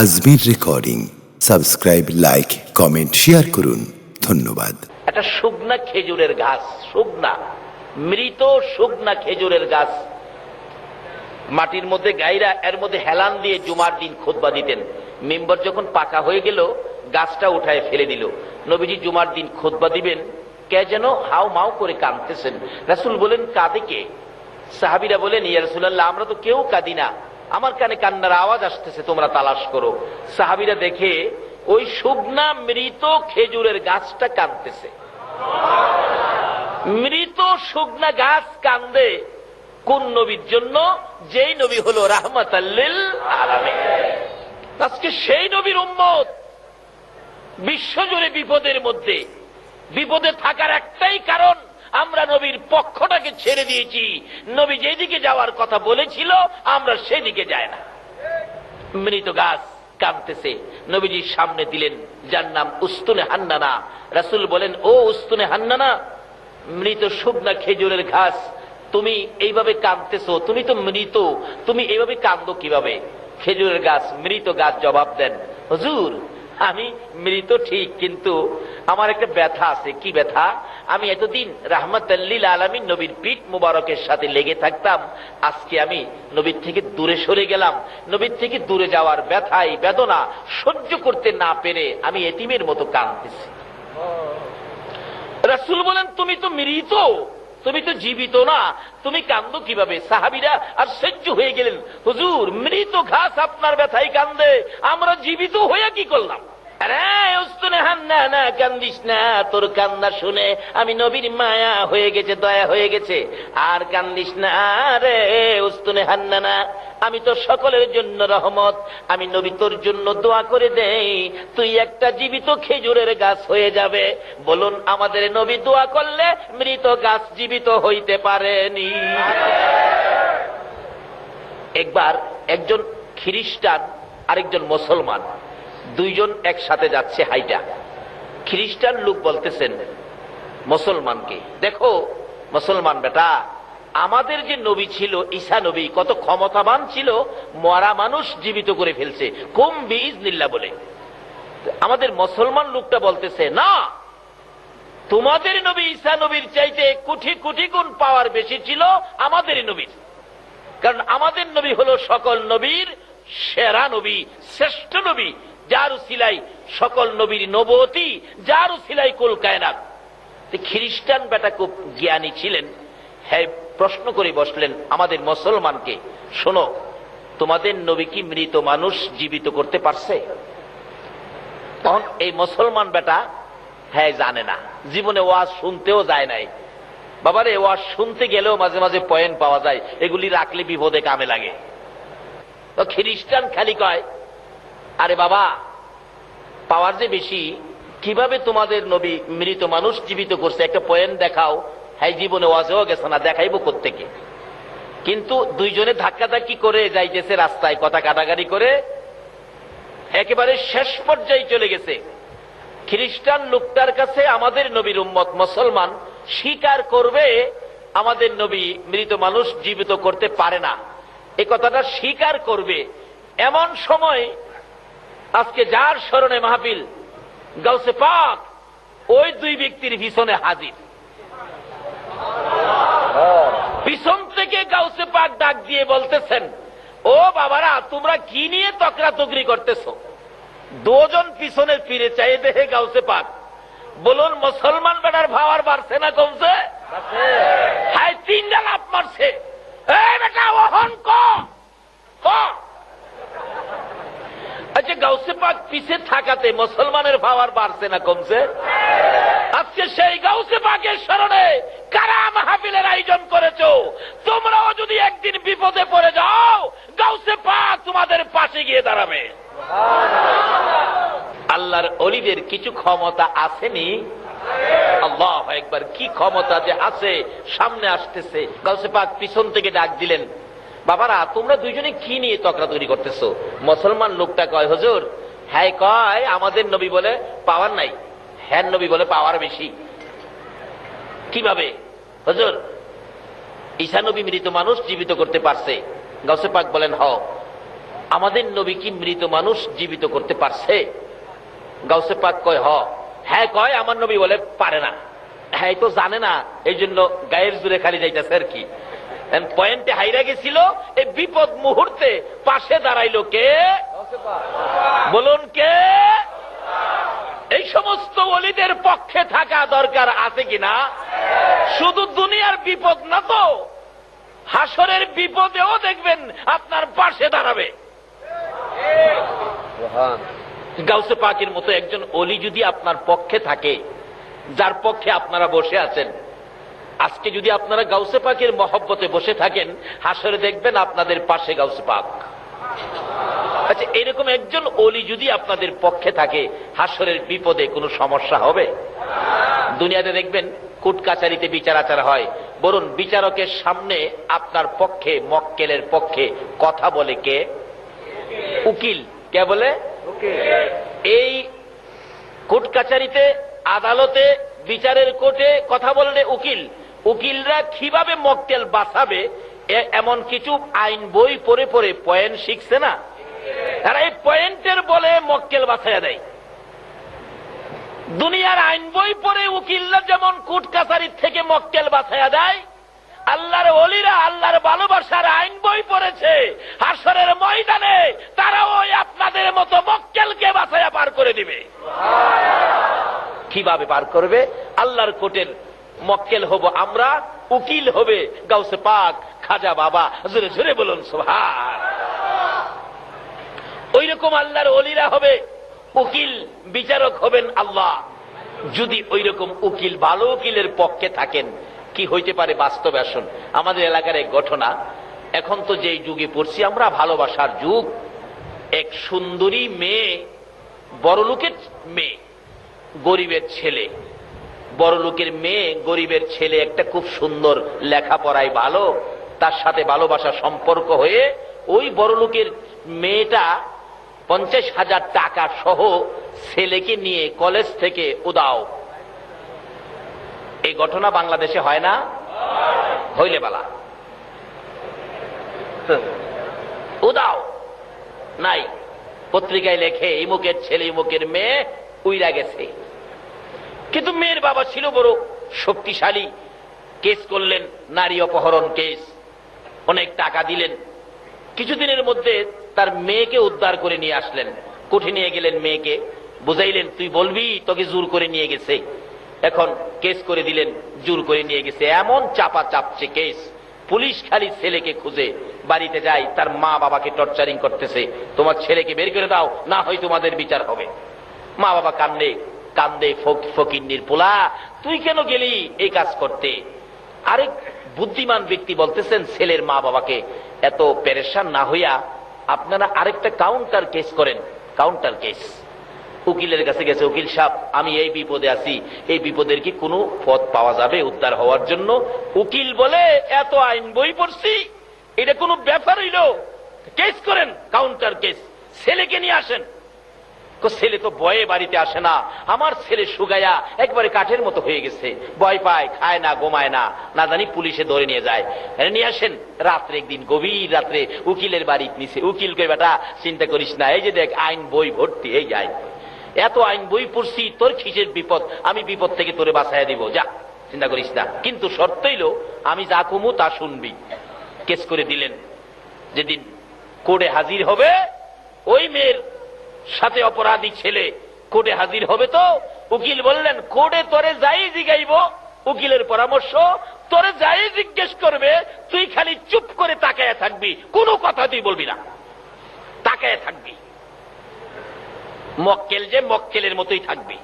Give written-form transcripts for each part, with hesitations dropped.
Ajmer recording. Subscribe, like, comment, share করুন। ধন্যবাদ। একটা শুকনা খেজুরের গাছ, শুকনা মৃত শুকনা খেজুরের গাছ মাটির মধ্যে গাইরা এর মধ্যে হেলান দিয়ে জুমার দিন খুতবা দিতেন। মিম্বর যখন পাকা হয়ে গেল গাছটা উঠায় ফেলে দিল। নবীজি জুমার দিন খুতবা দিবেন, কে যেন হাও মাও করে কাঁদতেছেন। রাসূল বলেন, কাঁদে কে? সাহাবীরা বলেন, ইয়া রাসূলুল্লাহ, আমরা তো কেউ কাঁদি না, আমার কানে কান্নার আওয়াজ আসতেছে, তোমরা তালাশ করো। সাহাবীরা দেখে ওই শুকনা মৃত খেজুরের গাছটা কাঁদতেছে। মৃত শুকনা গাছ কান্দে কোন নবীর জন্য? যেই নবী হলো রাহমাতাল লিল আলামিন। আজকে সেই নবীর উম্মত বিশ্বজুড়ে বিপদের মধ্যে। বিপদে থাকার একটাই কারণ, আমরা নবীর পক্ষটাকে ছেড়ে দিয়েছি। নবী যেদিকে যাওয়ার কথা বলেছিল আমরা সেদিকে যাই না। মৃত গাছ কাঁদতেছে, নবীজির সামনে দিলেন, যার নাম উস্তুনে হান্নানা। রাসূল বলেন, ও উস্তুনে হান্নানা, মৃত শুকনা খেজুরের ঘাস, তুমি এইভাবে কাঁদতেছো, তুমি তো মৃত, তুমি এইভাবে কাঁদো কিভাবে? খেজুরের গাছ, মৃত গাছ জবাব দেন, হুজুর, আমি মৃত ঠিক, কিন্তু আমার একটা ব্যথা আছে। কি ব্যথা? আমি এতদিন রাহমাতাল লিল আলামিন নবীর পিঠ মুবারকের সাথে লেগে থাকতাম, আজকে আমি নবীর থেকে দূরে সরে গেলাম। নবীর থেকে দূরে যাওয়ার ব্যথাই বেদনা সহ্য করতে না পেরে আমি এতিমের মতো কাঁদতেছি। রাসূল বলেন, তুমি তো মৃত, তুমি তো জীবিত না, তুমি কান্দো কিভাবে? সাহাবীরা আর সহ্য হয়ে গেলেন, হুজুর, মৃত ঘাস আপনার ব্যথায় কান্দে, আমরা জীবিত হয়ে কি করলাম? আরে উস্তুনে হান্নানা, কান্দিস না, তোর কান্না শুনে আমি নবীর মায়া হয়ে গেছে, দয়া হয়ে গেছে, আর কান্দিস না রে উস্তুনে হান্নানা, আমি তো সকলের জন্য রহমত, আমি নবী তোর জন্য দোয়া করে দেই, তুই একটা জীবিত খেজুরের গাছ হয়ে যাবে। বলুন, আমাদের নবী দোয়া করলে মৃত গাছ জীবিত হইতে পারেনি? একবার একজন খ্রিস্টান আরেকজন মুসলমান, দুইজন একসাথে যাচ্ছে হাইটা। খ্রিস্টান লোক বলতেছেন মুসলমানকে, দেখো মুসলমান বেটা, আমাদের যে নবী ছিল ঈসা নবী, কত ক্ষমতাবান ছিল, মরা মানুষ জীবিত করে ফেলছে কুম বিইজনিল্লাহ বলে। আমাদের মুসলমান লোকটা বলতেছে, না, তোমাদের নবী ঈসা নবীর চাইতে কোটি কোটি গুণ পাওয়ার বেশি ছিল আমাদের নবীর, কারণ আমাদের নবী হলো সকল নবীর সেরা নবী, শ্রেষ্ঠ নবী, যার উসিলাই সকল নবীর নবুয়তি, যার উসিলাই কুল কায়নাত। খ্রিস্টান বেটা খুব জ্ঞানী ছিলেন, হ্যাঁ, প্রশ্ন করে বসলেন আমাদের মুসলমানকে, শোনো, তোমাদের নবী কি মৃত মানুষ জীবিত করতে পারছে? তখন এই মুসলমান বেটা হ্যাঁ জানে না, জীবনে ওয়াজ শুনতেও যায় নাই। বাবারে, ওয়াজ শুনতে গেলেও মাঝে মাঝে পয়েন্ট পাওয়া যায়, এগুলি রাখলে বিপদে কামে লাগে। তো খ্রিস্টান খালি কয়, আরে বাবা, পাওয়ার যে বেশি, কিভাবে তোমাদের নবী মৃত মানুষ জীবিত করছে একটা পয়েন্ট দেখাও। হ্যাঁ, জীবনে ওয়াজেও গেছে না, দেখাইবো কোত্থেকে? কিন্তু দুইজনে ধাক্কাধাক্কি করে যাইতেছে রাস্তায়, কথা কাটাকাটি করে একেবারে শেষ পর্যায়ে চলে গেছে। খ্রিস্টান লোকটার কাছে আমাদের নবীর উম্মত মুসলমান স্বীকার করবে আমাদের নবী মৃত মানুষ জীবিত করতে পারে না, এই কথাটা স্বীকার করবে। এমন সময় আজকে যার স্মরণে মাহফিল, গাউসে পাক ওই দুই ব্যক্তির পিছনে হাজির। পিছন থেকে গাউসে পাক ডাক দিয়ে বলতেছেন, ও বাবারা, তোমরা কি নিয়ে তকরাতকরি করতেছো? দুজন পিছনে ফিরে চাই দেখে গাউসে পাক, বলুন, মুসলমান বেটার ভাওয়ার বাড়ছে না কমছে? হাই, তিনটা লাফ মারছে। এই বেটা, ওহন ক। আচ্ছা, গাউসে পাক পিছে থাকাতে মুসলমানের ভাওয়ার বাড়ছে না কমছে? আজকে সেই গাউসে পাকের স্মরণে কারা মাহফিলের আয়োজন করেছো? তোমরাও যদি একদিন বিপদে পড়ে যাও, গাউসে পাক তোমাদের পাশে গিয়ে দাঁড়াবে। আল্লাহর ওলিদের কিছু ক্ষমতা আসেনি? আল্লাহু আকবার, কি ক্ষমতা যে আছে, সামনে আসতেছে। গাউসে পাক পিছন থেকে ডাক দিলেন, বাবারা, তোমরা দুইজনে কি নিয়ে তকরাতকরি করতেছো? মুসলমান লোকটা কয়, হুজুর, হ্যাঁ কয় আমাদের নবী বলে পাওয়ার নাই, হ্যাঁ নবী বলে পাওয়ার বেশি। কিভাবে? হুজুর, ঈসা নবী মৃত মানুষ জীবিত করতে পারছে। গাউসে পাক বলেন, হ। আমাদের নবী কি মৃত মানুষ জীবিত করতে পারছে? গাউসে পাক কয় হ্যাঁ কয় আমার নবী বলে পারে না। হ্যাঁ তো জানে না, এই জন্য গায়ের জুড়ে খালি যাইতেছে আর কি। পয়েন্টে হাইরা গেছিল, এই বিপদ মুহূর্তে পাশে দাঁড়াইলো কে? বলুন কে? এই সমস্ত ওলিদের পক্ষে থাকা দরকার আছে কিনা? শুধু দুনিয়ার বিপদ না তো, হাসরের বিপদেও দেখবেন আপনার পাশে দাঁড়াবে। গাউসে পাকের মতো একজন ওলি যদি আপনার পক্ষে থাকে, যার পক্ষে আপনারা বসে আছেন, আজকে যদি আপনারা গাউসে পাকের মহব্বতে বসে থাকেন, হাসরে দেখবেন আপনাদের পাশে গাউসে পাক। আচ্ছা, এরকম একজন ওলি যদি আপনাদের পক্ষে থাকে, হাসরের বিপদে কোনো সমস্যা হবে? দুনিয়াতে দেখবেন কোর্ট কাচারিতে বিচার আচার হয়, বলুন বিচারকের সামনে আপনার পক্ষে, মক্কেলের পক্ষে কথা বলে কে? উকিল। কে বলে? এই কোর্ট কাচারিতে, আদালতে, বিচারের কোর্টে কথা বললে উকিল। উকিলরা কিভাবে মক্কেল বাঁচাবে এমন কিছু আইন বই পড়ে পড়ে পয়েন্ট শিখছে না? তারা এই পয়েন্টের বলে মক্কেল বাঁচাইয়া দেয়। দুনিয়ার আইন বই পড়ে উকিলরা যেমন কোর্ট কাছারির থেকে মক্কেল বাঁচাইয়া দেয়, আল্লাহর ওলিরা আল্লাহর ভালোবাসার আইন বই পড়েছে, হাসরের ময়দানে তারাও আপনাদের মতো মক্কেলকে বাঁচাইয়া পার করে দিবে। কিভাবে পার করবে? আল্লাহর কোর্টের মক্কেল হব আমরা, উকিল হবে গাউসে পাক, খাজা বাবা। জোরে জোরে বলুন সুবহান। ওই রকম আল্লাহর ওলিরা হবে উকিল, বিচারক হবেন আল্লাহ। যদি ওই রকম উকিল, ভালো উকিলের পক্ষে থাকেন, কি হইতে পারে বাস্তবে? আসুন, আমাদের এলাকার এক ঘটনা। এখন তো যেই যুগে পড়ছি আমরা, ভালোবাসার যুগ। এক সুন্দরী মেয়ে, বড়লোকের মেয়ে, গরিবের ছেলে, বড়লোকের মেয়ে, গরিবের ছেলে, একটা খুব সুন্দর, লেখাপড়ায় ভালো, তার সাথে ভালোবাসা সম্পর্ক হয়ে ওই বড়লোকের মেয়েটা 50,000 টাকা সহ ছেলেকে নিয়ে কলেজ থেকে উদাও। এই ঘটনা বাংলাদেশে হয় না? হইলে বালা। উদাও নাই, পত্রিকায় লেখে ইমুকের ছেলে, ইমুকের মেয়ে উইরা গেছে। কিন্তু মেয়ের বাবা ছিল বড় শক্তিশালী, কেস করলেন, নারী অপহরণ কেস, অনেক টাকা দিলেন। কিছুদিনের মধ্যে তার মেয়েকে উদ্ধার করে নিয়ে আসলেন, কোর্টে নিয়ে গেলেন, মেয়েকে বুঝাইলেন তুই বলবি তোকে জোর করে নিয়ে গেছে। এখন কেস করে দিলেন, জোর করে নিয়ে গেছে। এমন চাপা চাপছে কেস, পুলিশ খালি ছেলেকে খুঁজে বাড়িতে যায়, তার মা বাবাকে টর্চারিং করতেছে, তোমার ছেলেকে বের করে দাও, না হয় তোমাদের বিচার হবে। মা বাবা কান্দে কান্দে, ফকিন্নির পোলা তুই কেন গেলি এই কাজ করতে? আরেক বুদ্ধিমান ব্যক্তি বলতেছেন ছেলের মা বাবাকে, এত পেরেশান না হইয়া আপনারা আরেকটা কাউন্টার কেস করেন। Counter case. উকিলের কাছে গেছে, উকিল সাহেব আমি এই বিপদে আছি, এই বিপদের কি কোনো পথ পাওয়া যাবে উদ্ধার হওয়ার জন্য? উকিল বলে এত আইন বই পড়ছি, এটা কোনো ব্যাপার হইল? কেস করেন, কাউন্টার কেস, ছেলেকে নিয়ে আসেন। ছেলে তো ভয়ে বাড়িতে আসে না, আমার ছেলে সুগায়া একবারে কাঠের মতো হয়ে গেছে, ভয় পায়, খায় না, ঘুমায় না, না জানি পুলিশে ধরে নিয়ে যায়। নিয়ে আসেন। রাত্রে একদিন গভীর রাত্রে উকিলের বাড়ির নিচে, উকিল কই বেটা চিন্তা করিস না, এই যে দেখ আইন বই ভর্তি, এই আইন, এত আইন বই পড়ছি, তোর কিসের বিপদ, আমি বিপদ থেকে তোরে বাঁচাইয়া দিব, যা চিন্তা করিস না, কিন্তু শর্ত হইল আমি যা কমু তা শুনবি। কেস করে দিলেন। যেদিন কোর্টে হাজির হবে, ওই মেয়ের সাথে অপরাধী ছেলে কোর্টে হাজির হবে, তো উকিল বললেন কোর্টে তোরে যাই জিগাইব, উকিলের পরামর্শ, তোরে যাই জিজ্ঞেস করবে তুই খালি চুপ করে তাকায় থাকবি, কোনো কথা তুই বলবি না, তাকায় থাকবি। মক্কেল যে মক্কেলের মতোই থাকবি।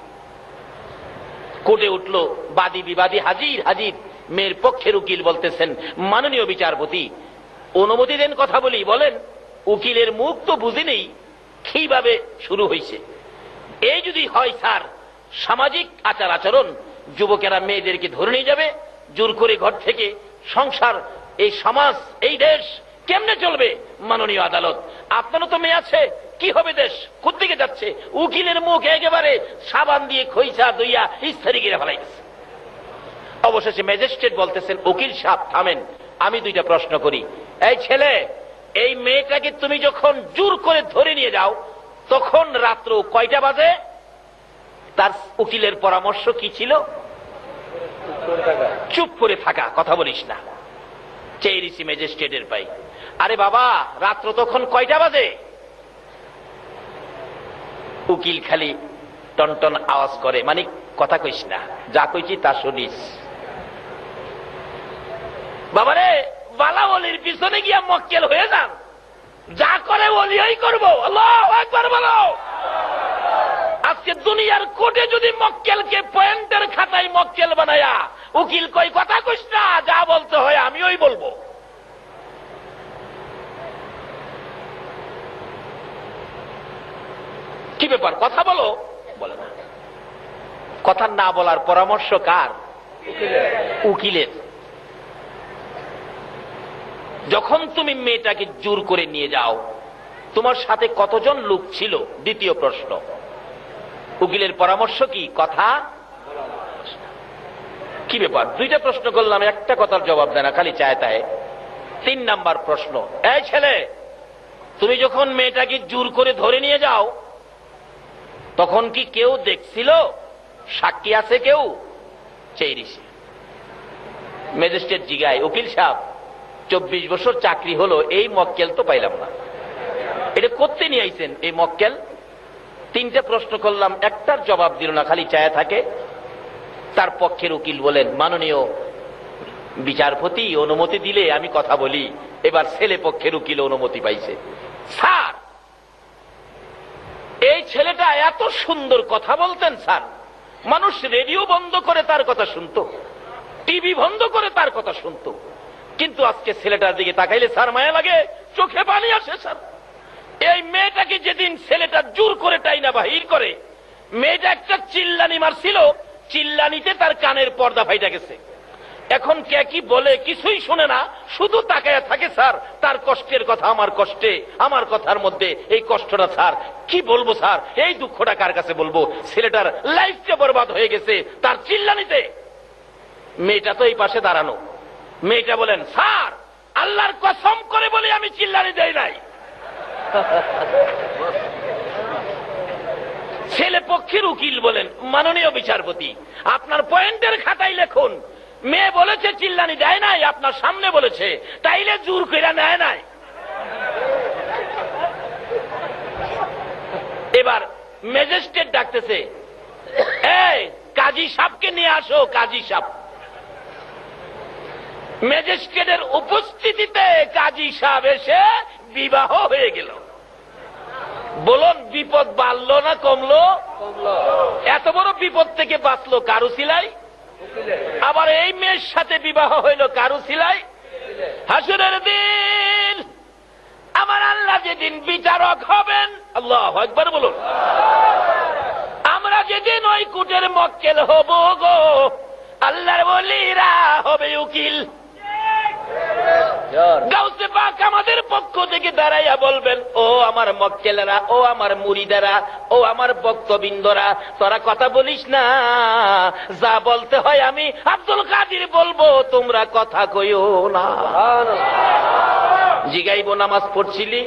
কোর্টে উঠলো, বাদী বিবাদী হাজির হাজির। মেয়ের পক্ষের উকিল বলতেছেন মাননীয় বিচারপতি অনুমতি দেন কথা বলি। বলেন। উকিলের মুখ তো বুঝি নেই কিভাবে শুরু হয়েছে। এই যদি হয় স্যার সামাজিক আচার আচরণ, যুবকেরা মেয়েদেরকে ধরে নিয়ে যাবে জোর করে ঘর থেকে, সংসার, এই সমাজ, এই দেশ কেমনে চলবে? মাননীয় আদালত আপনারও তো মেয়ে আছে, কি হবে দেশ, কোন দিকে যাচ্ছে? উকিলের মুখ একেবারে সাবান দিয়ে খইসা দইয়া ইস্তারি গিরে ফেলাই গেছে। অবশেষে ম্যাজিস্ট্রেট বলতেছেন উকিল সাহেব থামেন, আমি দুইটা প্রশ্ন করি। এই ছেলে, এই মেয়েটাকে তুমি যখন জোর করে ধরে নিয়ে যাও তখন রাত্র কয়টা বাজে? তার উকিলের পরামর্শ কি ছিল? চুপ করে থাকা, কথা বলিস না। চেয়েছি ম্যাজিস্ট্রেটের পাই, আরে বাবা রাত্র তখন কয়টা বাজে? উকিল খালি টনটন আওয়াজ করে, মানে কথা কইস না, যা কইছি তা শুনিস। বাবারে বালা ওলির পিছনে গিয়া মক্কেল হয়ে যান, যা করে ওলি ওই করবো। আল্লাহু আকবার বলো। আজকে দুনিয়ার কোর্টে যদি মক্কেলকে পয়েন্টের খাতায় মক্কেল বানায়া উকিল কই কথা কইস না, যা বলতে হয় আমি ওই বলবো। কি ব্যাপার, কথা বলো, বলে না। কথা না বলার পরামর্শ কার? উকিলের। যখন তুমি মেয়েটাকে জোর করে নিয়ে যাও, তোমার সাথে কতজন লোক ছিল? দ্বিতীয় প্রশ্ন। উকিলের পরামর্শ কি? কথা। কি ব্যাপার, দুইটা প্রশ্ন করলাম, একটা কথার জবাব দেয় না, খালি চায় তাই। 3 নাম্বার প্রশ্ন, এই ছেলে তুমি যখন মেয়েটাকে জোর করে ধরে নিয়ে যাও তখন কি কেউ দেখছিল? সাক্ষী আছে কেউ? চেয়েছি ম্যাজিস্ট্রেট জিগায়, উকিল সাহেব 24 বছর চাকরি হলো, এই মক্কেল তো পাইলাম না, এটা করতে নিয়ে আইছেন এই মক্কেল? 3টে প্রশ্ন করলাম, একটার জবাব দিল না, খালি চায় থাকে। তার পক্ষের উকিল বলেন, মাননীয় বিচারপতি অনুমতি দিলে আমি কথা বলি। এবার ছেলে পক্ষের উকিল অনুমতি পাইছে। স্যার এই ছেলেটা এত সুন্দর কথা বলতেন স্যার, মানুষ রেডিও বন্ধ করে তার কথা শুনতো, টিভি বন্ধ করে তার কথা শুনতো, কিন্তু আজকে ছেলেটার দিকে তাকাইলে স্যার মায়া লাগে, চোখে পানি আসে স্যার। এই মেয়েটাকে যেদিন ছেলেটা জোর করে টাইনা বাহির করে, মেয়েটা একটা চিল্লানি মারছিল, চিল্লানিতে তার কানের পর্দা ফাইটা গেছে। এখন কে কি বলে কিছুই শুনে না, শুধু তাকায়া থাকে স্যার। তার কষ্টের কথা আমার কষ্টে, আমার কথার মধ্যে এই কষ্টটা স্যার কি বলবো স্যার, এই দুঃখটা কার কাছে বলবো? ছেলেটার লাইফটা বরবাদ হয়ে গেছে তার চিল্লানিতে। মেয়েটা তো এই পাশে দাঁড়ানো, মেয়েটা বলেন, স্যার আল্লাহর কসম করে বলে আমি চিল্লানি দেই নাই। ছেলে পক্ষের উকিল বলেন, মাননীয় বিচারপতি আপনার পয়েন্টের খাতায় লিখুন, মেয়ে বলেছে চিল্লানি দেয় নাই, আপনার সামনে বলেছে, তাইলে জোর কইরা নেয় নাই। এবার ম্যাজিস্ট্রেট ডাকতেছে, এই কাজী সাহেবকে নিয়ে আসো, কাজী সাহেব। ম্যাজিস্ট্রেটের উপস্থিতিতে কাজী সাহেব এসে বিবাহ হয়ে গেল। বলুন বিপদ বাড়লো না কমলো? এত বড় বিপদ থেকে বাঁচলো কারু সিলাই। আবার এই মেয়ের সাথে বিবাহ হইল কারু সিলাই। হাসরের দিন আমার আল্লাহ যেদিন বিচারক হবেন, আল্লাহু আকবার বলুন, আমরা যেদিন ওই কোর্টের মক্কেল হব গো, আল্লাহর ওলিরা হবে উকিল। গাউসে পাক আমাদের পক্ষ থেকে দাঁড়াইয়া বলবেন, ও আমার মক্কেলেরা, ও আমার মুরিদারা, ও আমার ভক্তবৃন্দরা, তোরা কথা বলিস না, যা বলতে হয় আমি আব্দুল কাদির বলবো, তোমরা কথা কইও না। জিগাইব, নামাজ পড়ছিলি?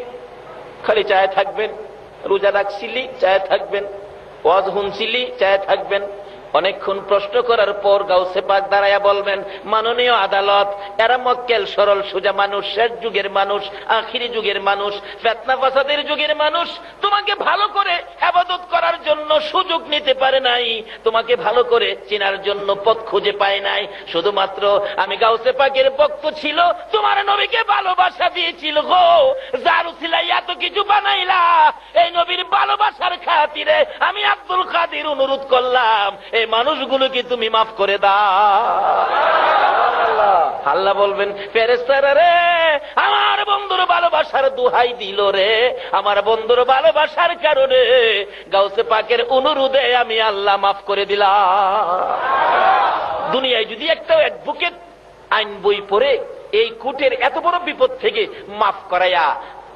খালি চায় থাকবেন। রোজা রাখছিলি? চায় থাকবেন। ওয়াজ শুনছিলি? চায় থাকবেন। অনেকক্ষণ প্রশ্ন করার পর গাউসে পাক দাঁড়ায়া বলবেন, মাননীয় আদালত, এরা মক্কেল সরল সোজা মানুষ, শেষ যুগের মানুষ, আখিরি যুগের মানুষ, ফিতনা ফাসাদের যুগের মানুষ, তোমাকে ভালো করে ইবাদত করার জন্য সুযোগ নিতে পারে নাই, তোমাকে ভালো করে চেনার জন্য পথ খুঁজে পায় নাই। শুধুমাত্র আমি গাউসে পাকের ভক্ত ছিল, তোমার নবীকে ভালোবাসা দিয়েছিল গো, যার উসিলায় এত কিছু বানাইলা, এই নবীর ভালোবাসার খাতিরে আমি আব্দুল কাদির অনুরোধ করলাম, এই মানুষগুলোকে তুমি মাফ করে দাও। আল্লাহ বলবেন, ফেরেশতারা রে, আমার বন্ধুর ভালোবাসার দোহাই দিল রে, আমার বন্ধুর ভালোবাসার কারণে গাউসে পাকের অনুরোধে আমি আল্লাহ মাফ করে দিলাম। দুনিয়ায় যদি একটা অ্যাডভোকেট আইন বই পড়ে এই কোর্টের এত বড় বিপদ থেকে মাফ করাইয়া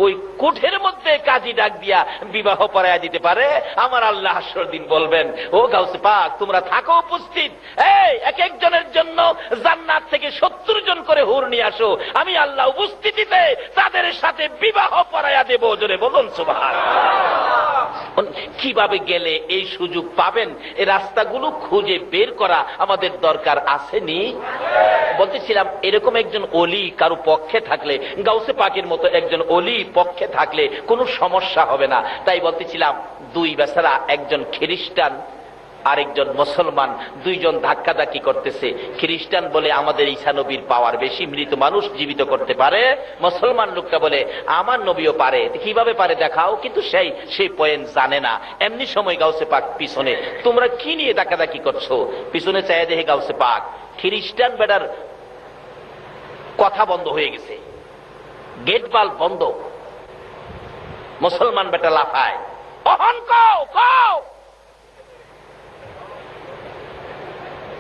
ওই কোঠের মধ্যে কাজী ডাক দিয়া বিবাহ পড়ায়া দিতে পারে, আমার আল্লাহ হাসর দিন বলবেন, ও গাউসে পাক তোমরা থাকো উপস্থিত, এই এক একজনের জন্য জান্নাত থেকে 70 জন করে হুর নিয়ে আসো, আমি আল্লাহ উপস্থিতিতে তাদের সাথে বিবাহ পড়ায়া দেব। জোরে বলুন সুবহানাল্লাহ। কিভাবে গেলে এই সুযোগ পাবেন, এই রাস্তাগুলো খুঁজে বের করা আমাদের দরকার আসেনি? বলতেছিলাম এরকম একজন ওলি কারো পক্ষে থাকলে, গাউসে পাকের মতো একজন ওলি পক্ষে থাকলে কোনো সমস্যা হবে না। তাই বলতেছিলাম দুই বেচারা, একজন খ্রিস্টান আরেকজন মুসলমান, দুইজন ধাক্কাধাক্কি করতেছে। খ্রিস্টান বলে আমাদের ঈসা নবীর পাওয়ার বেশি, মৃত মানুষ জীবিত করতে পারে। মুসলমান লোকটা বলে আমার নবীও পারে। কিভাবে পারে দেখাও, কিন্তু সেই পয়েন্ট জানে না। এমনি সময় গাউসে পাক পিছনে, তোমরা কি নিয়ে ধাক্কাধাক্কি করছো? পিছনে চাইয়া দেখে গাউসে পাক খ্রিস্টান বেটার কথা বন্ধ হয়ে গেছে, গেট বাল্ব বন্ধ। মুসলমান বেটা লাফায়, অহন কও কও।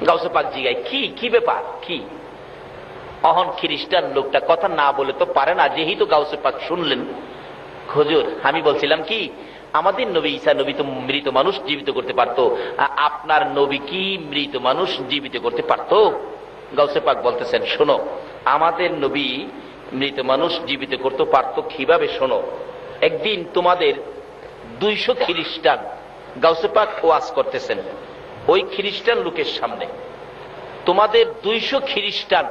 গাউসে পাক জিগায় কি ব্যাপার কি? অহন খ্রিস্টান লোকটা কথা না বলে তো পারে না, যেহেতু গাউসে পাক শুনলেন, হুজুর আমি বলছিলাম কি, আমাদের নবী ঈসা নবী তো মৃত মানুষ জীবিত করতে পারতো, আপনার নবী কি মৃত মানুষ জীবিত করতে পারতো? গাউসে পাক বলতেছেন, শোনো, আমাদের নবী মৃত মানুষ জীবিত করতে পারতো কিভাবে শোনো। একদিন তোমাদের 200 খ্রিস্টান, গাউসে পাক ওয়াজ করতেছেন ওই খ্রিস্টান লোকের সামনে, তোমাদের 200 খ্রিস্টান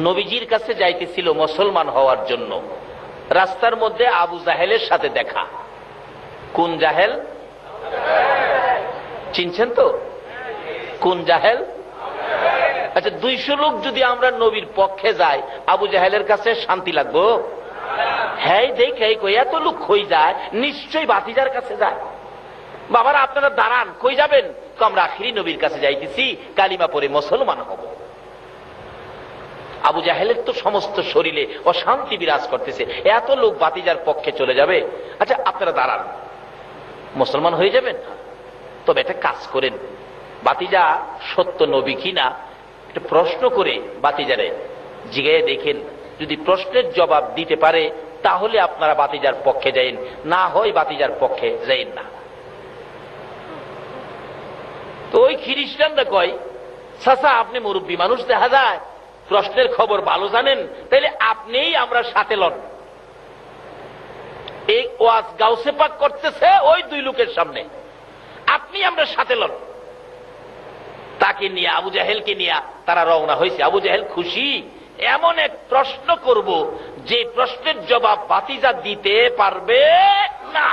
নবীজির কাছে যাইতেছিল মুসলমান হওয়ার জন্য। রাস্তার মধ্যে আবু জাহেলের সাথে দেখা। কোন জাহেল চিনছেন তো? কোন জাহেল? আচ্ছা 200 লোক যদি আমরা নবীর পক্ষে যাই, আবু জাহেলের কাছে শান্তি লাগবো? হ্যাঁ দেখে এত লোক কই যায়, নিশ্চয়ই বাতিজার কাছে যায়। বাবারা আপনারা দাঁড়ান, কই যাবেন? আমরা আখিরি নবীর কাছে যাইতেছি, কালিমা পড়ে মুসলমান হব। আবু জাহেলের তো সমস্ত শরীরে অশান্তি বিরাজ করতেছে, এত লোক বাতিজার পক্ষে চলে যাবে। আচ্ছা আপনারা দাঁড়ান, মুসলমান হয়ে যাবেন, তবে একটা কাজ করেন, বাতিজা সত্য নবী কিনা একটা প্রশ্ন করে বাতিজারে জিগায়ে দেখেন, যদি প্রশ্নের জবাব দিতে পারে তাহলে আপনারা বাতিজার পক্ষে যাইন, না হয় বাতিজার পক্ষে যাইন না। তো ওই খ্রিস্টানরা কয়, চাচা আপনি মুরব্বী মানুষ, দেখা যায় প্রশ্নের খবর ভালো জানেন, তাইলে আপনিই আমরা সাথে লন। এই ওয়াজ গাউসে পাক করতেছে ওই 2 লোকের সামনে, আপনি আমরা সাথে লন। তাকে নিয়ে, আবু জাহেলকে নিয়ে তারা রওনা হয়েছে। আবু জাহেল খুশি, এমন এক প্রশ্ন করব যে প্রশ্নের জবাব বাতিজা দিতে পারবে না।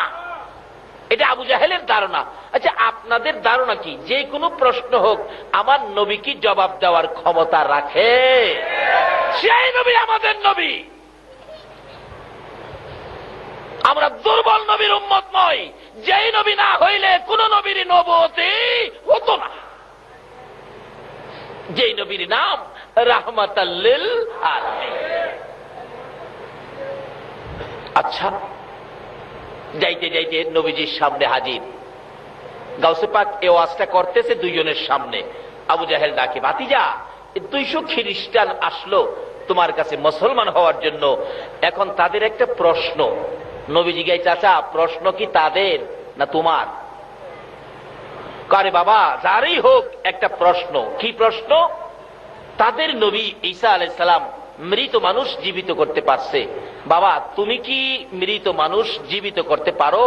এটা আবু জাহেলের ধারণা। আচ্ছা আপনাদের ধারণা কি, যে কোনো প্রশ্ন হোক আমার নবী কি জবাব দেওয়ার ক্ষমতা রাখে? সেই নবী আমাদের নবী। আমরা দুর্বল নবীর উম্মত নই, যেই নবী না হইলে কোন নবীর নবুয়তি হতো না। যেই নবীর নাম রাহমাতাল লিল আলামিন। আচ্ছা যাইতে যাইতে নবীজির সামনে হাজির। গাউসে পাক এই ওয়াজটা করতেছে 2 জনের সামনে। আবু জাহেল ডাকে, ভাতিজা 200 খ্রিস্টান আসলো তোমার কাছে মুসলমান হওয়ার জন্য, এখন তাদের একটা প্রশ্ন। নবীজি গাই, চাচা প্রশ্ন কি তাদের না তোমার? আরে বাবা যারই হোক একটা প্রশ্ন। কি প্রশ্ন? তাদের নবী ঈসা আলাইহিস সালাম মৃত মানুষ জীবিত করতে পারছে, বাবা তুমি কি মৃত মানুষ জীবিত করতে পারো?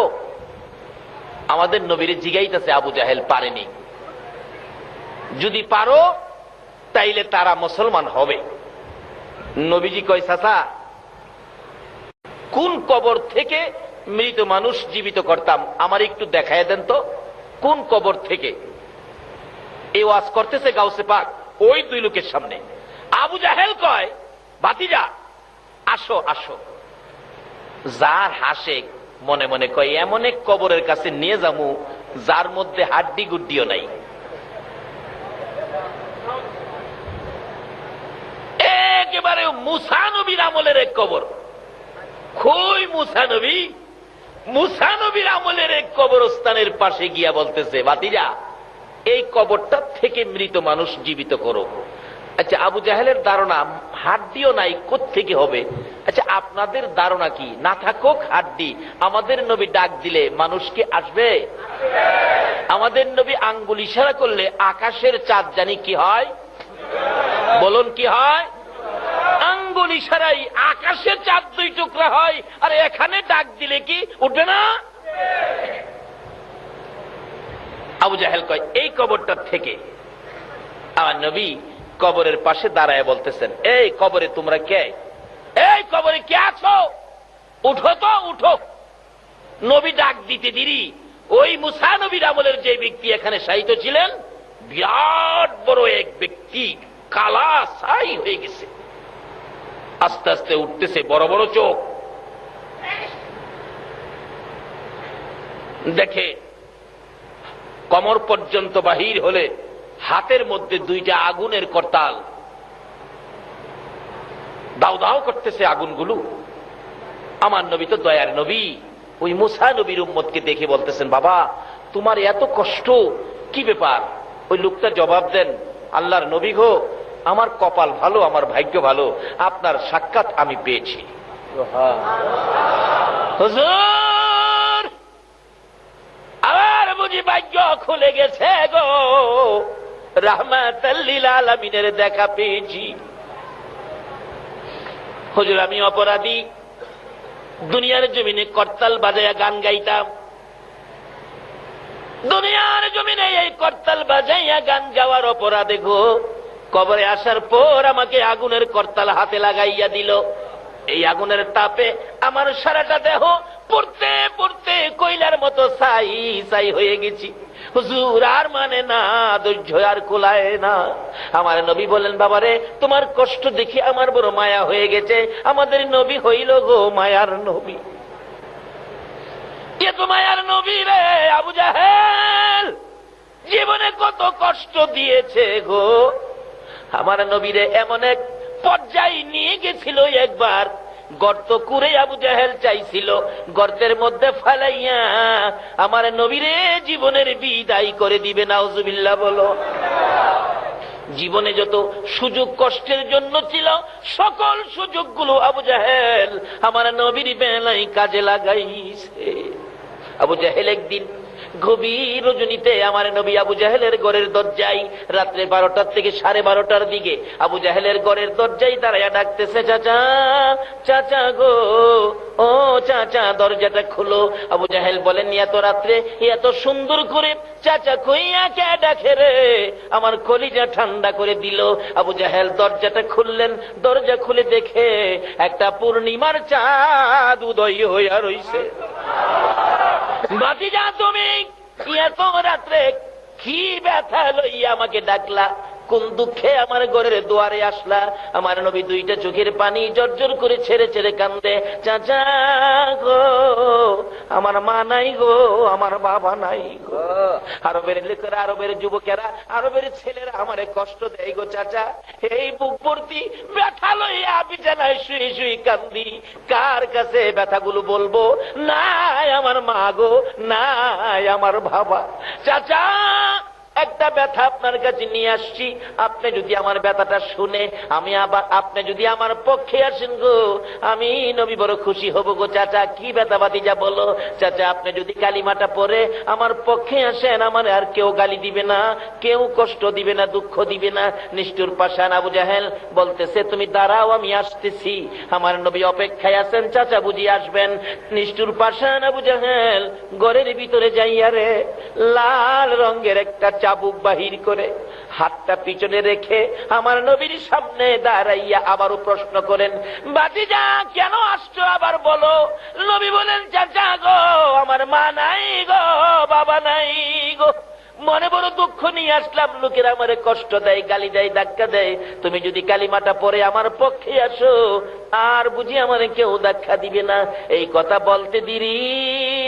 আমাদের নবীর জিগাইতেছে আবু জাহেল, পারেনি। যদি পারো তাইলে তারা মুসলমান হবে। নবীজি কয়, চাচা কোন কবর থেকে মৃত মানুষ জীবিত করতাম আমার একটু দেখায় দেন তো, কোন কবর থেকে? এই ওয়াজ করতেছে গাউসে পাক ওই 2 লোকের সামনে। আবু জাহেল কয়, ভাতিজা আসো আসো। যার হাসে মনে মনে কয়, এমন এক কবরের কাছে নিয়ে যামু যার মধ্যে হাড্ডি গুড্ডিও নাই। একেবারে মুসা নবীর আমলের এক কবর। কই মুসা নবী? মুসা নবীর আমলের এক কবরস্থানের পাশে গিয়া বলতেছে, ভাতিজা এই কবরটা থেকে মৃত মানুষ জীবিত করো। আচ্ছা, আবু জাহেলের ধারণা হাড্ডিও নাই, কোত্থেকে হবে? আচ্ছা, আপনাদের ধারণা কি? না থাকুক হাড্ডি, আমাদের নবী ডাক দিলে মানুষকে আসবে? আমাদের নবী আঙ্গুল ইশারা করলে আকাশের চাঁদ জানি কি হয়? বলুন কি হয়? আঙ্গুল ইশারাই আকাশের চাঁদ 2 টুকরা হয়। আর এখানে ডাক দিলে কি উঠবে না? আবু জাহেল কয়, এই কবরটার থেকে আমার নবী কবরের পাশে দাঁড়ায় বলতেছেন, এই কবরে তোমরা কে? এই কবরে কে আছো? উঠো তো, উঠো। নবী ডাক দিতে দেরি ওই মুসা নবীর আমলের যে ব্যক্তি এখানে শায়িত ছিলেন, বিরাট বড় এক ব্যক্তি, কালা ছাই হয়ে গেছে, আস্তে আস্তে উঠতেছে, বড় বড় চোখ। দেখে কমর পর্যন্ত বাহির হলে হাতের মধ্যে 2টা আগুনের করতাল, দাও দাও করতেছে আগুনগুলো। আমার নবী তো দয়ার নবী, ওই মুসা নবীর উম্মতকে দেখে বলতেছেন, বাবা তোমার এত কষ্ট, কি ব্যাপার? ওই লোকটা জবাব দেন, আল্লাহর নবী গো, আমার কপাল ভালো, আমার ভাগ্য ভালো, আপনার সাক্ষাৎ আমি পেয়েছি। হুজুর, আমার বুঝি ভাগ্য খুলে গেছে গো, রাহমাতাল লিল আলামিনের দেখা পেয়েছি। হুজুর, আমি অপরাধী, দুনিয়ার জমিনে করতাল বাজায়া গান গাইতাম, দুনিয়ার জমিনে এই করতাল বাজাইয়া গান গাওয়ার অপরাধে গো, কবরে আসার পর আমাকে আগুনের করতাল হাতে লাগাইয়া দিল। এই আগুনের তাপে আমার সারাটা দেহ পড়তে পড়তে কয়লার মতো ছাই ছাই হয়ে গেছি। হুজুর, আর মানে না, ধৈর্য আর কুলায় না। আমার নবী বলেন, বাবারে তোমার কষ্ট দেখে আমার বড় মায়া হয়ে গেছে। আমাদের নবী হইল গো মায়ার নবী। এ তো মায়ার নবী রে। আবু জাহেল জীবনে কত কষ্ট দিয়েছে গো, আমার নবীরে এমন এক পর্যায়ে নিয়ে গেছিল, একবার গর্ত করে আবু জাহেল চাইছিল গর্তের মধ্যে ফালাইয়া আমার নবীরে জীবনের বিদায় করে দিবে। নাউজুবিল্লাহ বলো। জীবনে যত সুযোগ কষ্টের জন্য ছিল, সকল সুযোগগুলো আবু জাহেল আমার নবীর বেলায় কাজে লাগাইছে। আবু জাহেল একদিন গভীর রজনীতে আমার নবী আবু জাহেলের ঘরের দরজায় রাত্রে 12টা থেকে 12:30টার দিকে আবু জাহেলের ঘরের দরজায় দাঁড়ায়া ডাকতেছে, চাচা চাচা গো, ও চাচা দরজাটা খুলো। আবু জাহেল বলেন, এত রাত্রে এত সুন্দর করে চাচা কইয়া কে ডাকে রে? আমার কলিজা ঠান্ডা করে দিল। আবু জাহেল দরজাটা খুললেন, দরজা খুলে দেখে একটা পূর্ণিমার চাঁদ উদয় হইয়া রইছে। ভাতিজা, তুমি এত রাত্রে কি ব্যথা লইয়া আমাকে ডাকলা? কোন দুঃখে আমার ঘরের দুয়ারে আসলা? আমার নবী 2টা চোখের পানি জর্জর করে ছেড়ে ছেড়ে কান্দে, চাচা গো, আমার মা নাই গো, আমার বাবা নাই গো। আরবের লোকেরা, আরবের যুবকেরা, আরবের ছেলেরা আমারে কষ্ট দেয় গো চাচা। এই বুক ভর্তি ব্যথা লইয়া বিছানায় শুয়ে শুয়ে কান্দি, কার কাছে ব্যথাগুলো বলবো? নাই আমার মা গো, নাই আমার বাবা। চাচা, একটা ব্যথা আপনার কাছে নিয়ে আসছি, আপনি যদি আমার ব্যথাটা শুনে আপনি যদি আমার পক্ষে আসেন গো, আমি নবী বড় খুশি হব গো। চাচা, কি ব্যথা ভাতিজা বলো? চাচা, আপনি যদি কালিমাটা পড়ে আমার পক্ষে আসেন, আমার আর কেউ গালি দিবে না, কেউ কষ্ট দিবে না, দুঃখ দিবে না। নিষ্ঠুর পাষাণ আবু জাহেল বলতেছে, তুমি দাঁড়াও, আমি আসতেছি। আমার নবী অপেক্ষায় আছেন, চাচা বুঝি আসবেন। নিষ্ঠুর পাষাণ আবু জাহেল ঘরের ভিতরে যাইয়া রে লাল রঙের একটা চাবুক বাহির করে হাতটা পিছনে রেখে আমার নবীর সামনে দাঁড়াইয়া আবারও প্রশ্ন করেন, ভাতিজা কেন আসছো আবার বলো? নবী বলেন, চাচা গো, আমার মা নাই গো, বাবা নাই গো, মনে বড় দুঃখ নিয়ে আসলাম, লোকেরা আমারে কষ্ট দেয়, গালি দেয়, ধাক্কা দেয়। তুমি যদি কালিমাটা পরে আমার পক্ষে আসো, আর বুঝি আমারে কেউ ধাক্কা দিবে না। এই কথা বলতে দেরি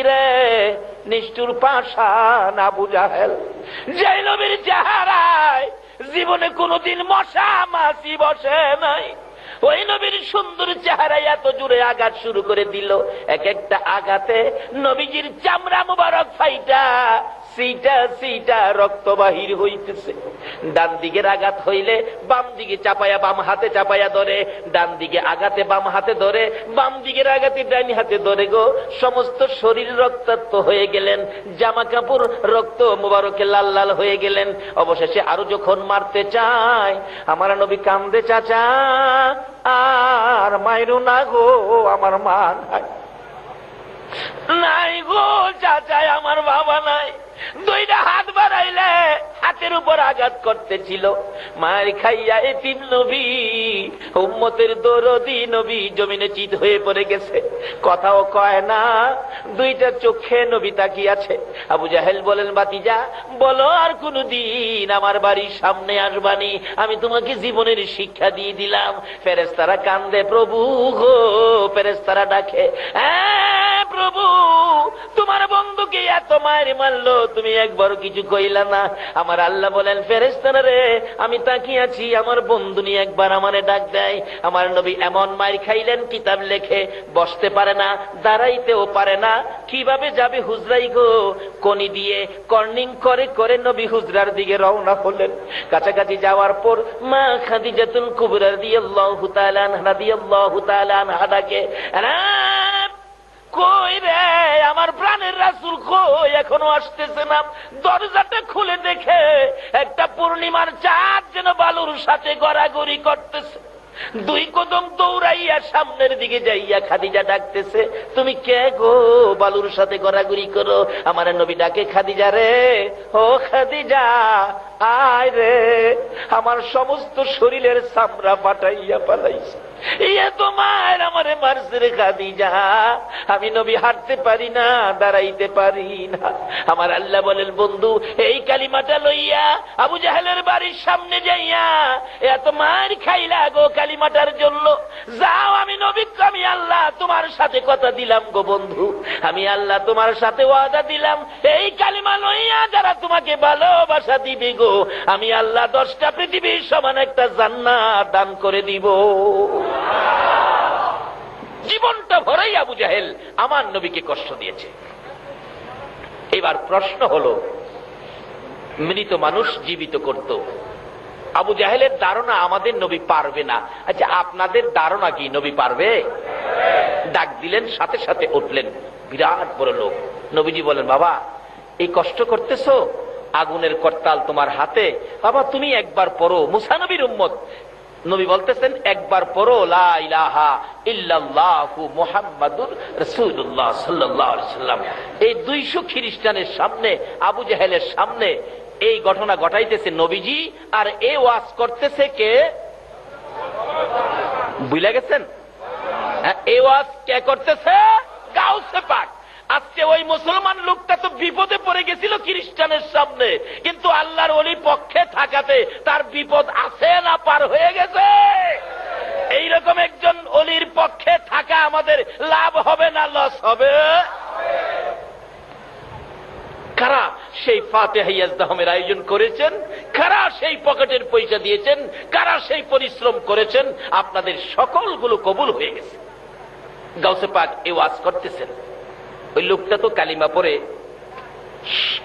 রে নিষ্ঠুর পাষাণ আবু জাহেল, যে নবীর চেহারায় জীবনে কোনোদিন মশা মাছি বসে নাই, ওই নবীর সুন্দর চেহারায় এত জোরে আঘাত শুরু করে দিল। এক একটা আঘাতে নবীজির চামড়া মুবারক ফাইটা সিটা সিটা রক্ত বাহির হইতেছে। ডান দিকের আঘাত হইলে বাম দিকে চাপায়া, বাম হাতে চাপায়া ধরে, ডান দিকে আঘাতে বাম হাতে ধরে, বাম দিকের আঘাতে ডান হাতে ধরে গো। সমস্ত শরীর রক্তাক্ত হয়ে গেলেন, জামা কাপড় রক্ত মোবারকে লাল লাল হয়ে গেলেন। অবশেষে আরো যখন মারতে চায়, আমার নবী কান্দে, চাচা আর মাইরু না গো, আমার মা নাই, নাই গো চাচা, আমার বাবা নাই। দুইটা হাত বাড়াইলে হাতের উপর আঘাত করতেছিল। মার খাইয়া এতিম নবী, উম্মতের দরদি নবী জমিনে চিত হয়ে পড়ে গেছে, কথাও কয় না, দুইটা চোখে নবী তাকিয়ে আছে। আবু জাহেল বলেন, বাতিজা বলো আর কোনদিন আমার বাড়ির সামনে আসবানি, আমি তোমাকে জীবনের শিক্ষা দিয়ে দিলাম। ফেরেশতারা কান্দে, প্রভু গো, ফেরেশতারা ডাকে, হ্যাঁ প্রভু, তোমার বন্ধুকে এত মায়ের মারলো, তুমি একবার কিছু কইলা না। আমার আল্লাহ বলেন, ফেরেশতারা রে, আমি তাকিয়ে আছি, আমার বন্ধু নিয়ে একবার আমারে ডাক দেয়। আমার নবী এমন মায়ের খাইলেন, কিতাব লেখে বসতে পারে না, দাঁড়াইতেও পারে না, কিভাবে যাবে হুজরাই গো। কোনি দিয়ে কর্নিং করে করে নবী হুজরার দিকে রওনা হলেন। কাছাকাছি যাওয়ার পর মা খাদিজাতুল কুবরা রাদিয়াল্লাহু তাআলা আনহা ডাকে, কই রে আমার প্রাণের রাসূল, কই এখনো আসতেছে না? দরজাটা খুলে দেখে একটা পূর্ণিমার চাঁদ যেন বালুর সাথে গড়াগড়ি করতেছে। দুই কদম দৌড়াইয়া সামনের দিকে যাইয়া খাদিজা ডাকতেছে, তুমি কে গো, বালুর সাথে গড়াগড়ি করো? আমার নবী ডাকে, খাদিজা রে, ও খাদিজা আয় রে, আমার সমস্ত শরীরের চামড়া পাঠাইয়া পালাইছে, ইয়ে তো মায়ের আমারে মারছে রে খাদিজা, আমি নবী হাঁটতে পারি না, দাঁড়াইতে পারি না। আমার আল্লাহ বলেন, বন্ধু এই কালিমাটা লইয়া আবু জাহেলের বাড়ির সামনে যাইয়া এত মার খাইলা গো কালিমাটার জন্য, যাও, আমি নবী, আমি আল্লাহ তোমার সাথে কথা দিলাম গো বন্ধু, আমি আল্লাহ তোমার সাথে ওয়াদা দিলাম, এই কালিমা লইয়া যারা তোমাকে ভালোবাসা দিবে গো, আমি আল্লাহ 10টা পৃথিবীর সমান একটা জান্নাত দান করে দিব। জীবনটা ভরাই আবু জাহেল আমার নবীকে কষ্ট দিয়েছে। এবার প্রশ্ন হলো, মৃত মানুষ জীবিত করত, আবু জাহেলের ধারণা আমাদের নবী পারবে না। আচ্ছা, আপনাদের ধারণা কি নবী পারবে? ডাক দিলেন, সাথে সাথে উঠলেন, বিরাট বড় লোক। নবীজি বলেন, বাবা এই কষ্ট করতেছো, আগুনের করতাল তোমার হাতে, বাবা তুমি একবার পড়ো, মুসা নবীর উম্মত। নবী বলতেছেন, একবার পড়ো লা ইলাহা ইল্লাল্লাহু মুহাম্মাদুর রাসূলুল্লাহ সাল্লাল্লাহু আলাইহি সাল্লাম। এই 200 খ্রিস্টানের সামনে, আবু জাহেলের সামনে এই ঘটনা ঘটাইতেছে নবীজি, আর এই ওয়াজ করতেছে কে? ভুলে গেছেন? এই ওয়াজ কে করতেছে? গাউসে পাক। আজকে ওই মুসলমান লোকটা তো বিপদে পড়ে গেছিল খ্রিস্টানের সামনে, কিন্তু আল্লাহর ওলির পক্ষে থাকাতে তার বিপদ আছে না পার হয়ে গেছে? এইরকম একজন ওলির পক্ষে থাকা আমাদের লাভ হবে না লস হবে? কারা সেই ফাতিহা ইয়াজদাহমের আয়োজন করেছেন, কারা সেই পকেটের পয়সা দিয়েছেন, কারা সেই পরিশ্রম করেছেন, আপনাদের সকলগুলো কবুল হয়ে গেছে। গাউসে পাক এই ওয়াজ করতেছেন। ওই লোকটা তো কালিমা পড়ে,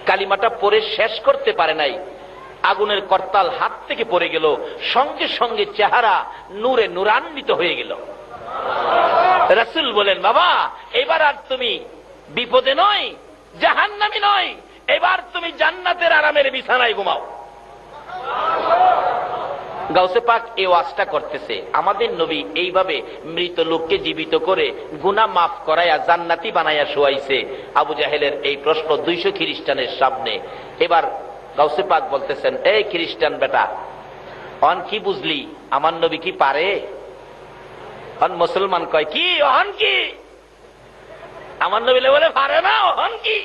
কালিমাটা পড়ে শেষ করতে পারে নাই, আগুনের করতাল হাত থেকে পড়ে গেল, সঙ্গে সঙ্গে চেহারা নূরে নূরান্বিত হয়ে গেল। রাসূল বলেন, বাবা এবার আর তুমি বিপদে নয়, জাহান্নামী নয়, এবার তুমি জান্নাতের আরামের বিছানায় ঘুমাও। গাউসে পাক এই ওয়াজটা করতেছে। আমাদের নবী এইভাবে মৃত লোককে জীবিত করে গুনাহ মাফ করাইয়া জান্নাতি বানাইয়া শোয়াইছে। আবু জাহেলের এই প্রশ্ন 200 খ্রিস্টানের সামনে। এবার গাউসে পাক বলতেছেন, এই খ্রিস্টান বেটা, অন কি বুঝলি, আমার নবী কি পারে? অন মুসলমান কয়, কি অহন কি? আমার নবী বলে, পারে না, অহন কি?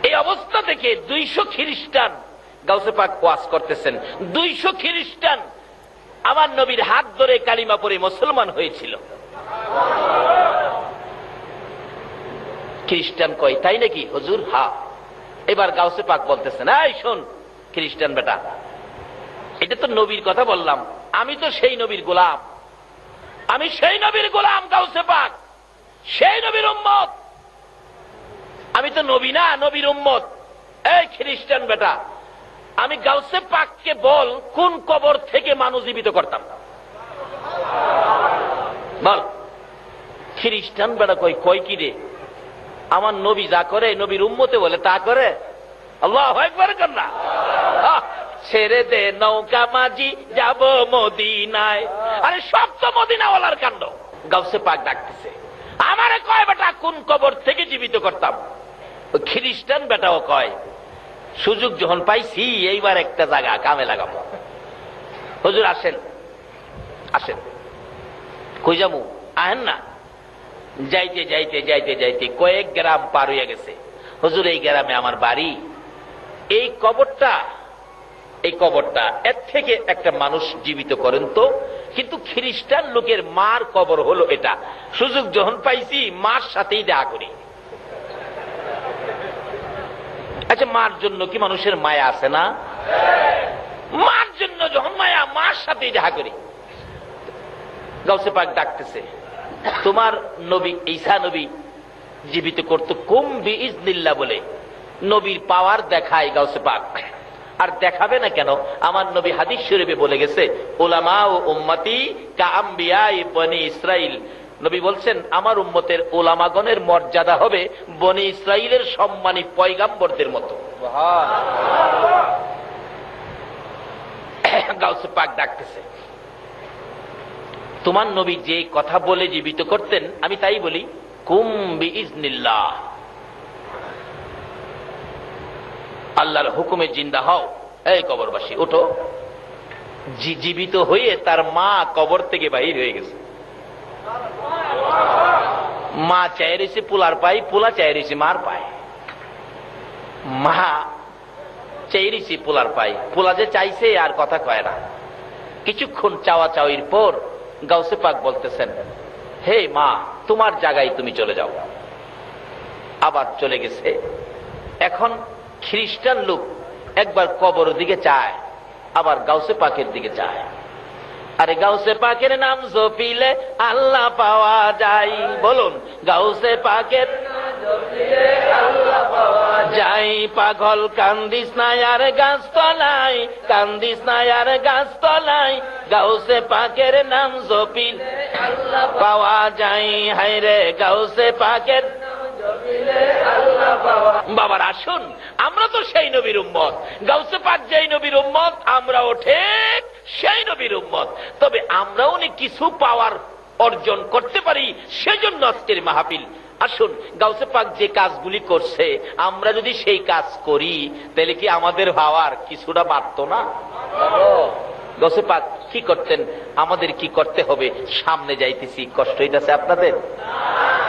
এই অবস্থা থেকে 200 খ্রিস্টান গাউসে পাক ওয়াজ করতেছেন। 200 খ্রিস্টান আমার নবীর হাত ধরে কালিমা পড়ে মুসলমান হয়েছিল। খ্রিস্টান কয়, তাই নাকি হুজুর? হ্যাঁ। এবার গাউসে পাক বলতেছেন, এই শোন খ্রিস্টান বেটা, এটা তো নবীর কথা বললাম, আমি তো সেই নবীর গোলাম, আমি সেই নবীর গোলাম গাউসে পাক, সেই নবীর উম্মত, তো নবী না, নবীর উম্মত। এই খ্রিস্টান বেটা, আমি গাউসে পাককে বল কোন কবর থেকে মানুষ জীবিত করতাম, বল। খ্রিস্টান বেটা কয় কি রে, আমার নবী যা করে নবীর উম্মতে বলে তা করে। আল্লাহু আকবার কর না। ছেড়ে দে নৌকা মাঝি যাব মদিনায়। আরে সব তো মদিনাওয়ালার কাণ্ড। গাউসে পাক ডাকতেছে, আমারে কয় বেটা কোন কবর থেকে জীবিত করতাম। খ্রিস্টান বেটাও কয়, সুযোগ যখন পাইছি এইবার একটা জায়গা কামে লাগাবো। হুজুর আসেন, আসেন। কই যাবো? আহেন না। যাইতে যাইতে যাইতে যাইতে কয়েক গ্রাম পার হইয়া গেছে। হুজুর এই গ্রামে আমার বাড়ি, এই কবরটা এর থেকে একটা মানুষ জীবিত করেন তো। কিন্তু খ্রিস্টান লোকের মার কবর হলো এটা। সুযোগ যখন পাইছি মার সাথেই দেখা করি। আচ্ছা, মার জন্য কি মানুষের মায়া আছে না? মার জন্য যখন মায়া, মার সাথেই দেখা করি। গাউসে পাক ডাকতেছে, তোমার নবী ঈসা নবী জীবিত করতো কুম বিইজনিল্লাহ বলে নবীর পাওয়ার দেখায় গাউসে পাক। আর দেখাবে না কেন? আমার নবী হাদিস শরীফে বলে গেছে, উলামা ও উম্মতি কাআম্বিয়াই বনি ইসরাইল। নবী বলছেন, আমার উম্মতের উলামাগণের মর্যাদা হবে বনি ইসরাইলের সম্মানী পয়গাম্বরদের মতো। গাউসে পাক ডাকতেছে, তোমার নবী যে কথা বলে জীবিত করতেন আমি তাই বলি, কুম বিইজনিল্লাহ, আল্লাহর হুকুমে জিন্দা হও। এই কবরবাসী ওঠো। জীবিত হয়ে তার মা কবর থেকে বাহির হয়ে গেছে। মা চাই রয়েছে পোলার পাই, পোলা চাই রয়েছে মার পায়। মা চাই রয়েছে পোলার পাই, পোলা যে চাইছে আর কথা কয় না। কিছুক্ষণ চাওয়া চাওয়ির পর গাউসে পাক বলতেছেন, হে মা, তোমার জায়গায় তুমি চলে যাও। আবার চলে গেছে। এখন খ্রিস্টান লোক একবার কবর দিকে চায়, আবার গাউসে পাকের দিকে চায়। আরে গাউসে পাকের নাম জপিলে আল্লাহ পাওয়া যায়। বলুন, গাউসে পাকের যাই পাগল, কান্দিস না আর গাছ তলায়, কান্দিস না আর গাছ তলায়, গাউসে পাকের নাম জপিল পাওয়া যায়। হায় রে গাউসে পাকের। বাবার আসুন, আমরা তো সেই নবীর উম্মত। গাউসে পাক যেই নবীর উম্মত, আমরাও ঠিক সেই নবীর উম্মত। তবে আমরাও কিছু পাওয়ার অর্জন করতে পারি, সেজন্য আজকের মাহফিল। আসুন, গাউসে পাক যে কাজগুলি করছে আমরা যদি সেই কাজ করি, তাহলে কি আমাদের ভাবার কিছুটা বাড়ত না? গাউসে পাক কি করতেন, আমাদের কি করতে হবে? সামনে যাইতেছি, কষ্ট হইতেছে আপনাদের?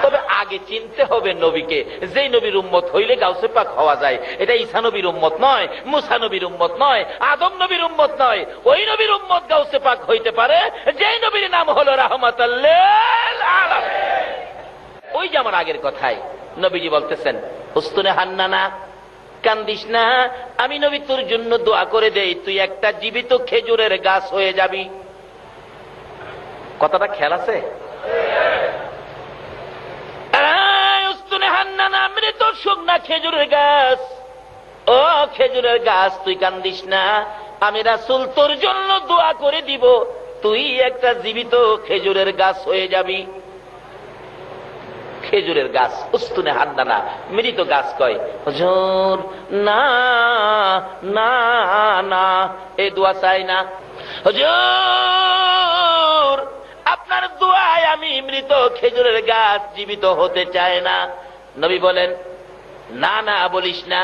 তবে আগে চিনতে হবে নবীকে। যেই নবীর উম্মত হইলে গাউসে পাক হওয়া যায়। এটা ঈসা নবীর উম্মত নয়, মুসা নবীর উম্মত নয়, আদম নবীর উম্মত নয়। ওই নবীর উম্মত গাউসে পাক হইতে পারে যেই নবীর নাম হলো রাহমাতুল লিল আলামিন। ওই যে আমার আগের কথায় নবীজি বলতেছেন, উস্তুনে হান্নানা, কান্দিস না, আমি নবী তোর জন্য দোয়া করে দেই, তুই একটা জীবিত খেজুরের গাছ হয়ে যাবি। কথাটা খেয়াল আছে? উস্তুনে হান্নানা, মৃত শুকনা খেজুরের গাছ। ও খেজুরের গাছ, তুই কান্দিস না, আমি রাসূল তোর জন্য দোয়া করে দিব, তুই একটা জীবিত খেজুরের গাছ হয়ে যাবি। খেজুরের গাছ, উস্তুনে হান্নানা, মৃত গাছ কয়, হুজুর না না না, এই দোয়া চাই না হুজুর, আপনার দোয়ায় আমি মৃত খেজুরের গাছ জীবিত হতে চাই না। নবী বলেন, না না বলিস না,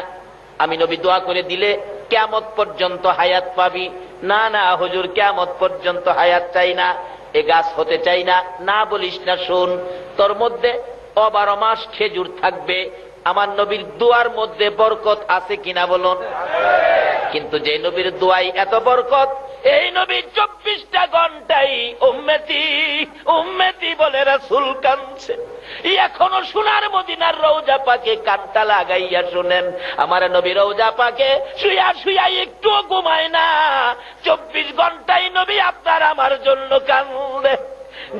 আমি নবী দোয়া করে দিলে কিয়ামত পর্যন্ত হায়াত পাবি। না না হুজুর, কিয়ামত পর্যন্ত হায়াত চাই না, এ গাছ হতে চাই না, না বলিস না। শোন, তোর মধ্যে 12 মাস খেজুর থাকবে। আমার নবীর দোয়ার মধ্যে বরকত আছে কিনা বলুন? কিন্তু যে নবীর দোয়াই এত বরকত, এই নবী 24টা ঘন্টাই উম্মতি উম্মতি বলে রাসূল কাঁদছে। এখনো সোনার মদিনার রওজা পাকে কানটা লাগাইয়া শুনেন, আমার নবী রওজা পাকে শুয়া শুয়া একটু ঘুমায় না। 24 ঘন্টাই নবী আপনার আমার জন্য কান্দে।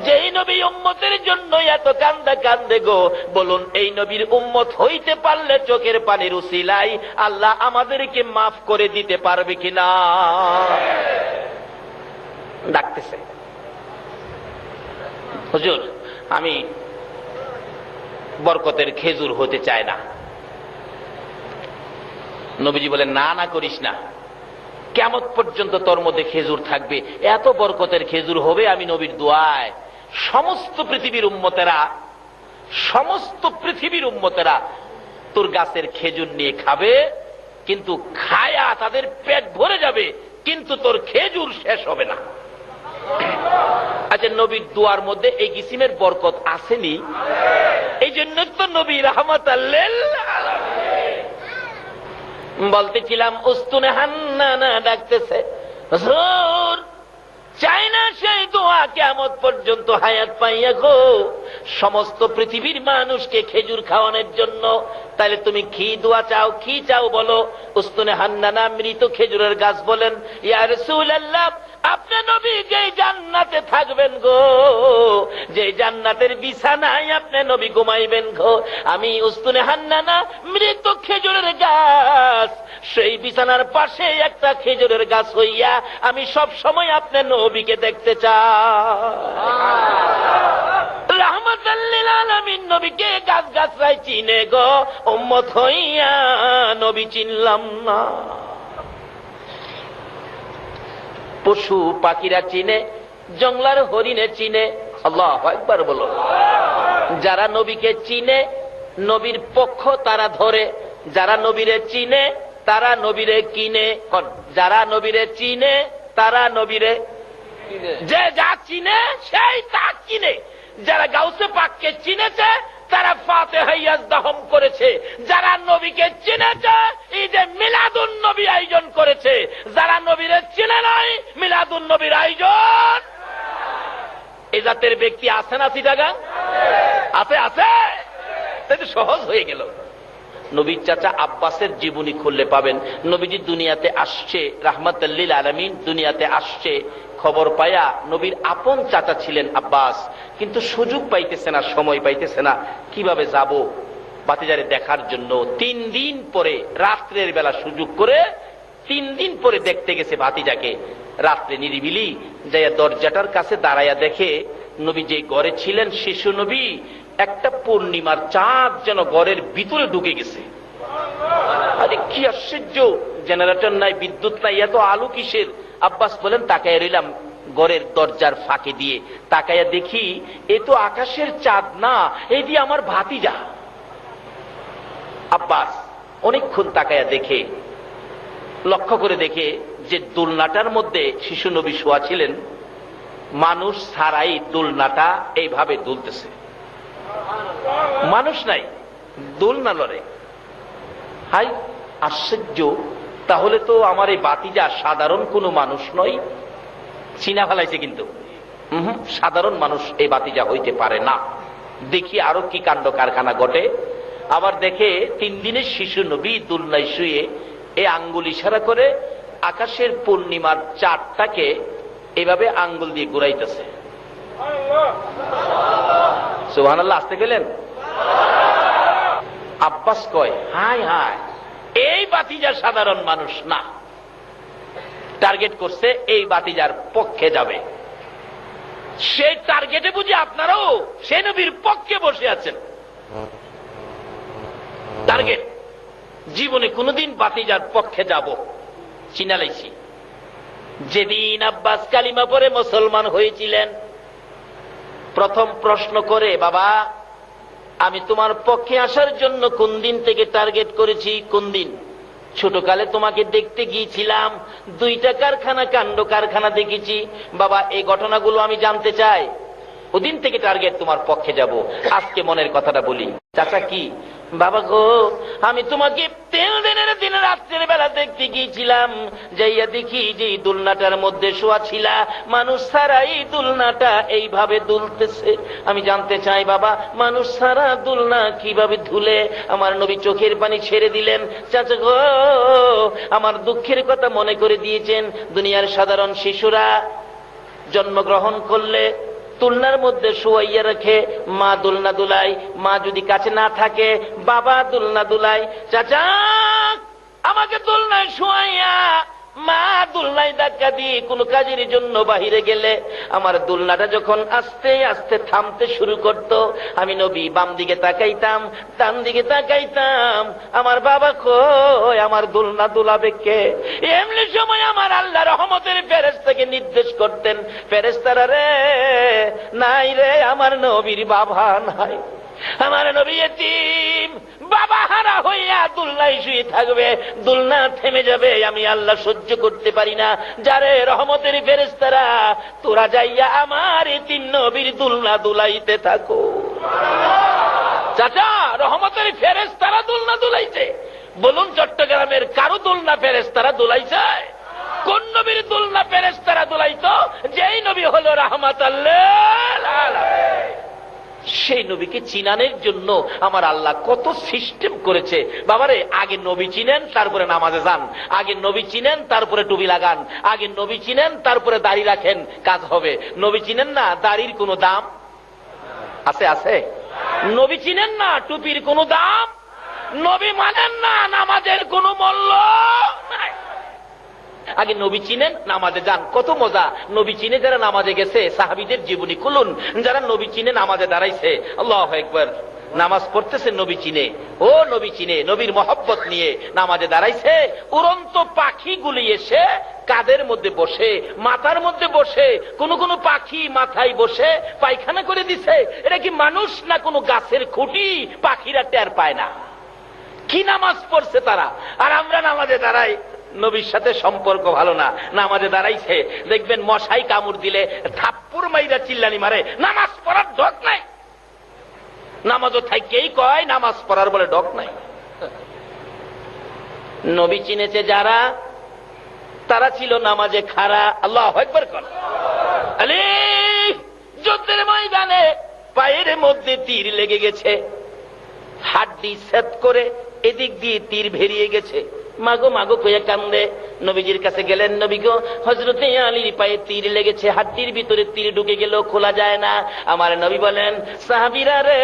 যেই নবী উম্মতের জন্য এত কান্দা কান্দে গো, বলুন এই নবীর উম্মত হইতে পারলে চোখের পানির উসিলাই আল্লাহ আমাদেরকে মাফ করে দিতে পারবে কিনা? ডাকতেছে, হুজুর আমি বরকতের খেজুর হতে চায় না। নবীজি বলেন, না না করিস না, কিয়ামত পর্যন্ত তোর মধ্যে খেজুর থাকবে, এত বরকতের খেজুর হবে আমি নবীর দোয়ায়। সমস্ত পৃথিবীর উম্মতেরা তোর গাছের খেজুর নিয়ে খাবে, কিন্তু খায়া তাদের পেট ভরে যাবে, কিন্তু তোর খেজুর শেষ হবে না। আচ্ছা, নবীর দোয়ার মধ্যে এই কিসিমের বরকত আসেনি? এই জন্য তো নবী রাহমাতাল লিল আলামিন। বলতেছিলাম উস্তুনে হান্নানা ডাকতেছে, হুজুর চাই না সেই দোয়া কিয়ামত পর্যন্ত হায়াত পাইয়া গো, সমস্ত পৃথিবীর মানুষকে খেজুর খাওয়ানোর জন্য। তাহলে তুমি কি দোয়া চাও, কি চাও বলো? উস্তুনে হান্নানা মৃত খেজুরের গাছ বলেন, ইয়া রাসূলুল্লাহ আপনি নবী যেই জান্নাতে থাকবেন গো, যে জান্নাতের বিছানায় আপনি নবী ঘুমাইবেন গো, আমি উস্তুনে হান্নানা মৃত খেজুরের গাছ, সেই বিছানার পাশে একটা খেজুরের গাছ হইয়া আমি সব সময় আপনি নবীকে দেখতে চাই। রাহমাতাল লিল আলামিন নবীকে গাছ গাছরাই চিনে গো, উম্মত হইয়া নবী চিনলাম না। পশু পাখিরা চিনে, জঙ্গলার হরিণে চিনে। আল্লাহু আকবার বলো। যারা নবীকে চিনে নবীর পক্ষ তারা ধরে, যারা নবীরে চিনে তারা নবীরে কিনে। যারা নবীরে চিনে তারা নবীরে, যে যা চিনে সেই তা কিনে। যারা গাউসে পাককে চিনেছে তারা ফাতিহা ইয়াজদাহম করেছে, যারা নবীকে চিনেছে এই যে মিলাদুন নবী আয়োজন করেছে, যারা নবীরে চিনে নাই মিলাদুন নবীর আয়োজন। এই জাতের ব্যক্তি আছে না চিটাগাং? আছে আছে, তাই তো সহজ হয়ে গেল। নবীর চাচা আব্বাসের জীবনী খুললে পাবেন, নবীজি দুনিয়াতে আসছে, রাহমাতাল লিল আলামিন দুনিয়াতে আসছে, খবর পায়া নবীর আপন চাচা ছিলেন আব্বাস, কিন্তু সুযোগ পাইতেছে না, সময় পাইতেছে না, কিভাবে যাব ভাতিজারে দেখার জন্য। 3 দিন পরে রাত্রের বেলা সুযোগ করে 3 দিন পরে দেখতে গেছে ভাতিজাকে। রাত্রে নিরিবিলি যাইয়া দরজাটার কাছে দাঁড়াইয়া দেখে নবী যে ঘরে ছিলেন, শিশু নবী, একটা পূর্ণিমার চাঁদ যেন ঘরের ভিতরে ঢুকে গেছে। আরে কি আশ্চর্য, জেনারেটর নাই, বিদ্যুৎ নাই, এত আলো কিসের? আব্বাস বলেন তাকাইয়া রইলাম ঘরের দরজার ফাঁকে দিয়ে, তাকাইয়া দেখি এ তো আকাশের চাঁদ না, এই দিয়ে আমার ভাতিজা। আব্বাস অনেকক্ষণ তাকাইয়া দেখে, লক্ষ্য করে দেখে যে দোলনাটার মধ্যে শিশু নবী শোয়া ছিলেন, মানুষ ছাড়াই দোলনাটা এইভাবে দুলতেছে, মানুষ নাই, দোলনা লড়ে। হাই আশ্চর্য, তাহলে তো আমার এই বাতিজা সাধারণ কোনো মানুষ নয়। চিনা ফেলাইছে কিন্তু, সাধারণ মানুষ এই বাতিজা হইতে পারে না। দেখি আরো কি কাণ্ড কারখানা ঘটে। আবার দেখে 3 দিনের শিশু নবী দোলনায় শুয়ে এই আঙ্গুল ইশারা করে আকাশের পূর্ণিমার চাঁদটাকে এভাবে আঙ্গুল দিয়ে ঘুরাইতেছে। সুবহানাল্লাহ, আসতে গেলেন? আব্বাস কয়, হায় হায়, এই বাতিজা সাধারণ মানুষ না, টার্গেট করছে এই বাতিজার পক্ষে যাবে। সেই টার্গেটে বুঝি আপনারাও সে নবীর পক্ষে বসে আছেন। টার্গেট, জীবনে কোনদিন বাতিজার পক্ষে যাব, চিনালাইছি। যেদিন আব্বাস কালিমা পড়ে মুসলমান হয়েছিলেন, প্রথম প্রশ্ন করে, বাবা আমি তোমার পক্ষে আসার জন্য কোন দিন থেকে টার্গেট করেছি? কোন দিন? ছোটকালে তোমাকে দেখতে গিয়েছিলাম, 2টা কারখানা, কাণ্ড কারখানা দেখেছি। বাবা এই ঘটনাগুলো আমি জানতে চাই, ওদিন থেকে টার্গেট তোমার পক্ষে যাব। আজকে মনের কথাটা বলি। চাচা কি? বাবা গো, আমি তোমাকে 3 দিনের দিন রাত্রের বেলা দেখতে গিয়েছিলাম, যাইয়া দেখি যে দোলনাটার মধ্যে শোয়া ছিলা, মানুষ ছাড়াই দোলনাটা এইভাবে দুলতেছে। আমি জানতে চাই বাবা, মানুষ ছাড়া দোলনা কিভাবে ধুলে? আমার নবী চোখের পানি ছেড়ে দিলেন। চাচা গো, আমার দুঃখের কথা মনে করে দিয়েছেন। দুনিয়ার সাধারণ শিশুরা জন্মগ্রহণ করলে তুলনার মধ্যে শুয়াইয়া রাখে, মা দোলনা দুলাই, মা যদি কাছে না থাকে বাবা দোলনা দুলাই। চাচা আমাকে দোলনায় শুয়াইয়া মা দোলনায় ধাক্কা দিয়ে কোন কাজের জন্য বাহিরে গেলে আমার দোলনাটা যখন আস্তে আস্তে থামতে শুরু করত, আমি নবী বাম দিকে তাকাইতাম, ডান দিকে তাকাইতাম, আমার বাবা কই, আমার দোলনা দুলাবে কে? এমনি সময় আমার আল্লাহ রহমতের ফেরেশতাকে নির্দেশ করতেন, ফেরেশতারা রে নাই রে আমার নবীর বাবা নাই, আমার নবী এতিম, বাবা হারা হইয়া দুলনায় শুয়ে থাকবে, দুলনা থেমে যাবে, আমি আল্লাহ সহ্য করতে পারি না। যারে রহমতের ফেরেশতারা তোরা যাইয়া আমার এতিম নবীর দুলনা দুলাইতে থাকো। চাচা রহমতের ফেরেশতারা দুলনা দুলাইছে, বলুন চট্টগ্রামের কারো দুলনা ফেরেশতারা দুলাইছে? কোন নবীর দুলনা ফেরেশতারা দুলাইতো? যেই নবী হলো রাহমাতাল লিল আলামিন। সেই নবীকে চিনানোর জন্য আমার আল্লাহ কত সিস্টেম করেছে। বাবারে আগে নবী চিনেন তারপরে নামাজে যান, আগে নবী চিনেন তারপরে টুপি লাগান, আগে নবী চিনেন তারপরে দাড়ি রাখেন, কাজ হবে। নবী চিনেন না, দাড়ির কোনো দাম আছে? আছে? নবী চিনেন না, টুপির কোনো দাম? নবী মানেন না, নামাজের কোনো মূল্য নাই। আগে নবী চিনেন নামাজে যান, কত মজা। নবী চিনে যারা নামাজে গেছে সাহাবীদের জীবনী খুলুন, যারা নবী চিনে নামাজে দাঁড়াইছে, আল্লাহু আকবার, নামাজ পড়তেছে নবী চিনে, ও নবী চিনে, নবীর মহব্বত নিয়ে নামাজে দাঁড়াইছে। উড়ন্ত পাখিগুলি এসে কাদের মধ্যে বসে, মাথার মধ্যে বসে, কোন কোন পাখি মাথায় বসে পায়খানা করে দিছে। এটা কি মানুষ না কোনো গাছের খুঁটি? পাখিরা টের পায় না। কি নামাজ পড়ছে তারা, আর আমরা নামাজে দাঁড়াই। নবীর সাথে সম্পর্ক ভালো না, নামাজে দাঁড়াইছে, দেখবেন মশাই কামড় দিলে থাপ্পড় মাইরা চিল্লানি মারে, নামাজ পড়ার ডক নাই। নামাজও থাকেই কয় নামাজ পড়ার বলে ডক নাই। নবী চিনেছে যারা, তারা ছিল নামাজে খাড়া। আল্লাহু আকবার কর। আলী যুদ্ধের ময়দানে পায়ের মধ্যে তীর লেগে গেছে, হাড্ডি সেট করে এদিক দিয়ে তীর ভেরিয়ে গেছে, মাগো মাগো কইয়া কান্দে। নবীজির কাছে গেলেন, নবী গো হযরতে আলীর পায়ে তীর লেগেছে, হাড্ডির ভিতরে তীর ঢুকে গেল, খোলা যায় না। আমার নবী বলেন, সাহাবীরা রে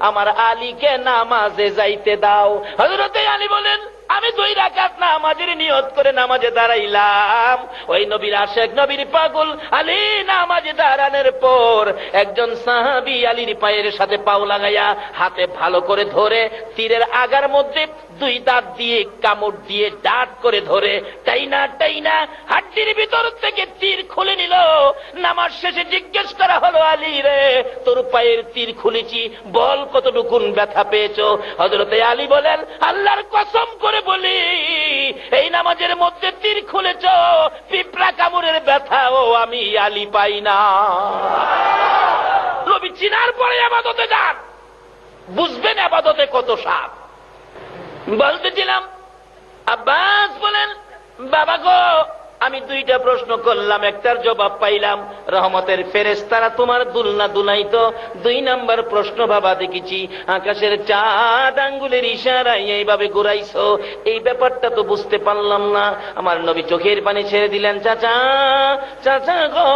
আমার আলীকে নামাজে যাইতে দাও। হযরতে আলী বলেন, আমি 2 রাকাত নামাজের নিয়ত করে নামাজে দাঁড়াইলাম। ওই নবীর আশিক, নবীর পাগল আলী নামাজে দাঁড়ানোর পর একজন সাহাবী আলীর পায়ের সাথে পাও লাগাইয়া হাতে ভালো করে ধরে তীরের আগার মধ্যে 2 দাঁত দিয়ে কামড় দিয়ে ডাট করে ধরে টাইনা টাইনা হাড্ডির ভিতর থেকে তীর খুলে নিল। নামাজ শেষে জিজ্ঞেস করা হলো, আলী রে তোর পায়ের তীর খুলেছি, বল কতটুকুন ব্যথা পেয়েছো? হযরতে আলী বলেন, আল্লাহর কসম করে বলি এই নামাজের মধ্যে তীর খুলেছ, পিঁপড়া কামড়ের ব্যথাও আমি আলী পাই না। নবী চিনার পরে ইবাদতে যান, বুঝবেন ইবাদতে কত স্বাদ। বলতেছিলাম, আব্বাস বলেন, বাবা গো আমি 2টা প্রশ্ন করলাম, একটার জবাব পাইলাম, রহমতের ফেরেশতারা তোমার দুলনা দুলাইতো। 2 নাম্বার প্রশ্ন, বাবা দেখেছি আকাশের চাঁদ আঙ্গুলের ইশারায় এইভাবে ঘুরাইছো, এই ব্যাপারটা তো বুঝতে পারলাম না। আমার নবী চোখের পানি ছেড়ে দিলেন, চাচা চাচা গো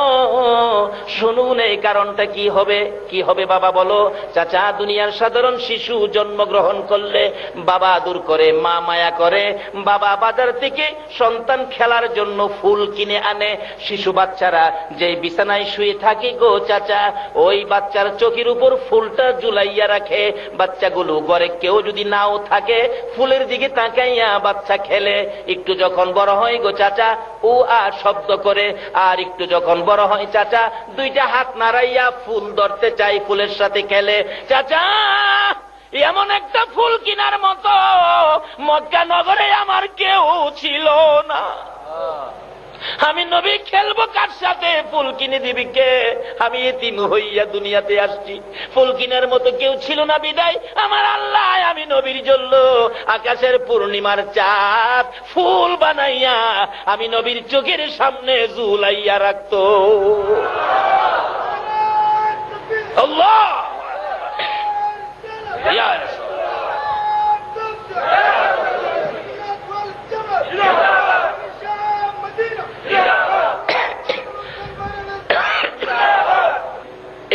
শুনুন এই কারণটা কি হবে? কি হবে বাবা বলো? চাচা দুনিয়ার সাধারণ শিশু জন্মগ্রহণ করলে বাবা আদর করে, মা মায়া করে, বাবা বাজার থেকে সন্তান খেলার জন্য ফুল কিনে আনে। শিশু বাচ্চারা যেই বিছানায় শুয়ে থাকে গো চাচা, ওই বাচ্চার চোখের উপর ফুলটা ঝুলাইয়া রাখে। বাচ্চাগুলো ঘরে কেউ যদি নাও থাকে, ফুলের দিকে তাকাইয়া বাচ্চা খেলে। একটু যখন বড় হয় গো চাচা, ও আর শব্দ করে, আর একটু যখন বড় হয় চাচা 2টা হাত নাড়াইয়া ফুল ধরতে চাই, ফুলের সাথে খেলে। চাচা এমন একটা ফুল কিনার মতো মক্কা নগরে আমার কেউ ছিল না। আমি নবী খেলবো কার সাথে? ফুল কিনে দিবি কে? আমি এতিম হইয়া দুনিয়াতে আসছি, ফুল কিনার মতো কেউ ছিল না বিদায় আমার আল্লাহ আমি নবীর জন্য আকাশের পূর্ণিমার চাঁদ ফুল বানাইয়া আমি নবীর চোখের সামনে ঝুলাইয়া রাখতো। আল্লাহ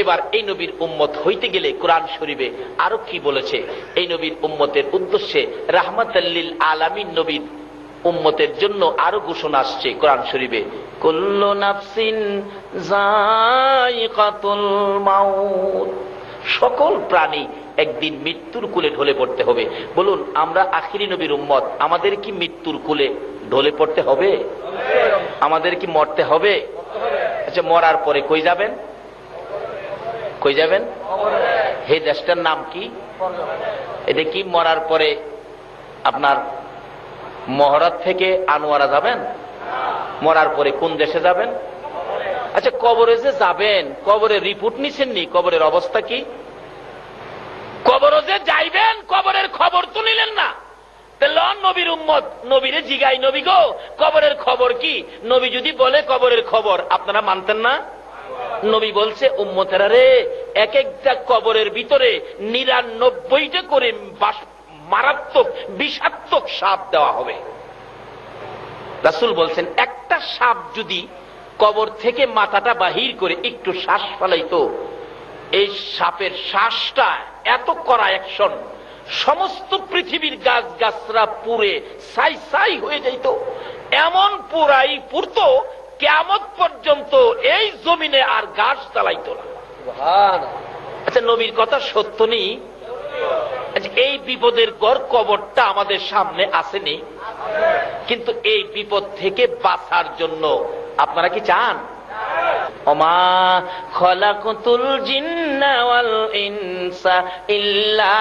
এবার এই নবীর উম্মত হইতে গেলে কোরআন শরীফে আরো কি বলেছে? এই নবীর উম্মতের উদ্দেশ্যে রাহমাতাল লিল আলামিন নবীর উম্মতের জন্য আরো ঘোষণা আসছে কোরআন শরীফে, কুল্লু নাফসিন যায়িকাতুল মাউত, সকল প্রাণী একদিন মৃত্যুর কুলে ঢলে পড়তে হবে। বলুন, আমরা আখিরি নবীর উম্মত, আমাদের কি মৃত্যুর কুলে ঢলে পড়তে হবে? আমাদের কি মরতে হবে? আচ্ছা, মরার পরে কই যাবেন? কই যাবেন? হে দেশটার নাম কি? এটা কি মরার পরে আপনার মহরাত থেকে আনোয়ারা যাবেন? মরার পরে কোন দেশে যাবেন? আচ্ছা, কবরে যে যাবেন, কবরের রিপোর্ট নিছেন নি? কবরের অবস্থা কি? কবরে যে যাইবেন, কবরের খবর তো নিলেন না। নবীর উম্মত নবীরে জিগাই, নবী গো কবরের খবর কি? নবী যদি বলে কবরের খবর, আপনারা মানতেন না? নবী বলছে, উম্মতেরা রে, এক একটা কবরের ভিতরে 99টা করে মারাত্মক বিষাক্তক সাপ দেওয়া হবে। রাসূল বলছেন, একটা সাপ যদি কবর থেকে মাথাটা বাহির করে একটু শ্বাস ফেলাইতো, এই সাপের শ্বাসটা এত কড়া অ্যাকশন, সমস্ত পৃথিবীর গাছ গাছরা পুড়ে ছাই ছাই হয়ে যাইত। এমন পুরাই পুরতো, কিয়ামত পর্যন্ত এই জমিনে আর গাছ চালাইতো না। আচ্ছা, নবীর কথা সত্য নেই? এই বিপদের গড় কবরটা আমাদের সামনে আসেনি, কিন্তু এই বিপদ থেকে বাঁচার জন্য আপনারা কি চান? ওমা খলাকতুল জিন্না ওয়াল ইনসা ইল্লা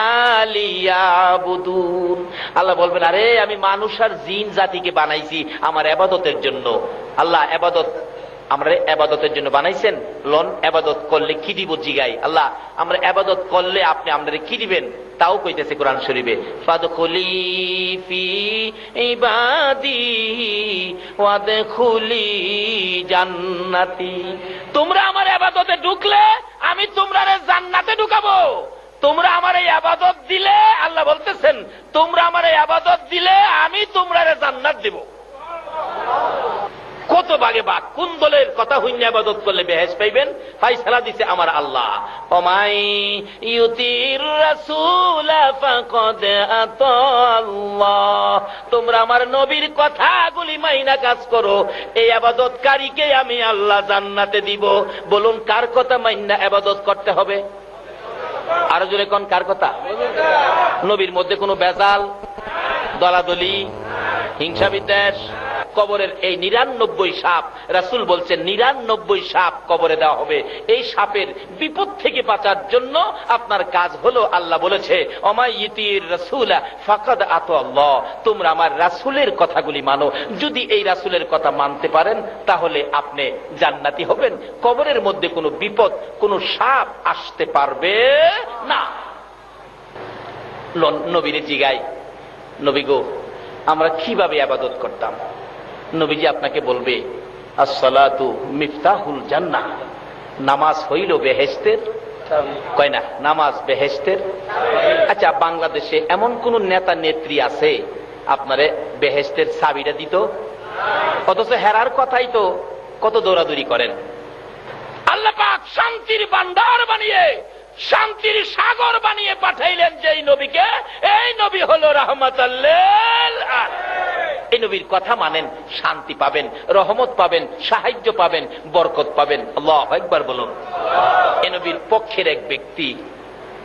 লিয়াবুদুন। আল্লাহ বলবেন, আরে আমি মানুষ আর জিন জাতিকে বানাইছি আমার ইবাদতের জন্য। আল্লাহ ইবাদত, আমরা ইবাদতের জন্য বানাইছেন? লন ইবাদত করলে কি দিব জিগাই। আল্লাহ, আমরা ইবাদত করলে আপনি আমাদের কি দিবেন? তাও কইতেছে কোরআন শরীফে, ফাদখুলি ফি ইবাদি ওয়াদখুলি জান্নাতি। তোমরা আমার ইবাদতে ঢুকলে আমি তোমরা জান্নাতে ঢুকাবো। তোমরা আমার এই ইবাদত দিলে, আল্লাহ বলতেছেন, তোমরা আমার এই ইবাদত দিলে আমি তোমরা জান্নাত দেব। কত ভাগে বাক, কোন দলের কথা হইন্য ইবাদত করলে বেহেশত পাইবেন? ফায়সালা দিছে আমার আল্লাহ। ওমাই ইউতির রাসূল ফাকাদ আতাল্লাহ। তোমরা আমার নবীর কথাগুলি মাইনা কাজ করো, এই ইবাদতকারীকে আমি আল্লাহ জান্নাতে দিব। বলুন, কার কথা মাইনা ইবাদত করতে হবে? আরো জোরে কোন, কার কথা? নবীর মধ্যে কোনো বেজাল, দলাদলি, হিংসা বিদ্বেষ। কবরের এই 99 সাপ, রাসূল বলছেন 99 সাপ কবরে দেওয়া হবে। এই সাপের বিপদ থেকে বাঁচার জন্য আপনার কাজ হলো, আল্লাহ বলেছে, অমাইয়িতির রাসূলা ফাকাদ আতাল্লাহ। তোমরা আমার রাসূলের কথাগুলি মানো। যদি এই রাসূলের কথা মানতে পারেন, তাহলে আপনি জান্নাতি হবেন। কবরের মধ্যে কোনো বিপদ, কোনো সাপ আসতে পারবে না। নবীরে জিগাই, নবী গো, আমরা কিভাবে ইবাদত করতাম? নবীজি আপনাকে বলবে, আসসালাতু মিফতাহুল জান্নাহ, নামাজ হইল বেহেশতের। কয় না, নামাজ বেহেশতের। আচ্ছা, বাংলাদেশে এমন কোন নেতা নেত্রী আছে আপনারে বেহেশতের চাবিটা দিত? অথচ হেরার কথাই তো কত দৌড়াদৌড়ি করেন। আল্লাহ পাক শান্তির ভান্ডার বানিয়ে, শান্তির সাগর বানিয়ে পাঠাইলেন যেই নবীকে, এই নবী হলো রাহমাতাল লিল আলামিন। এই নবীর কথা মানেন, শান্তি পাবেন, রহমত পাবেন, সাহায্য পাবেন, বরকত পাবেন। আল্লাহু আকবার বলুন। এই নবীর পক্ষের এক ব্যক্তি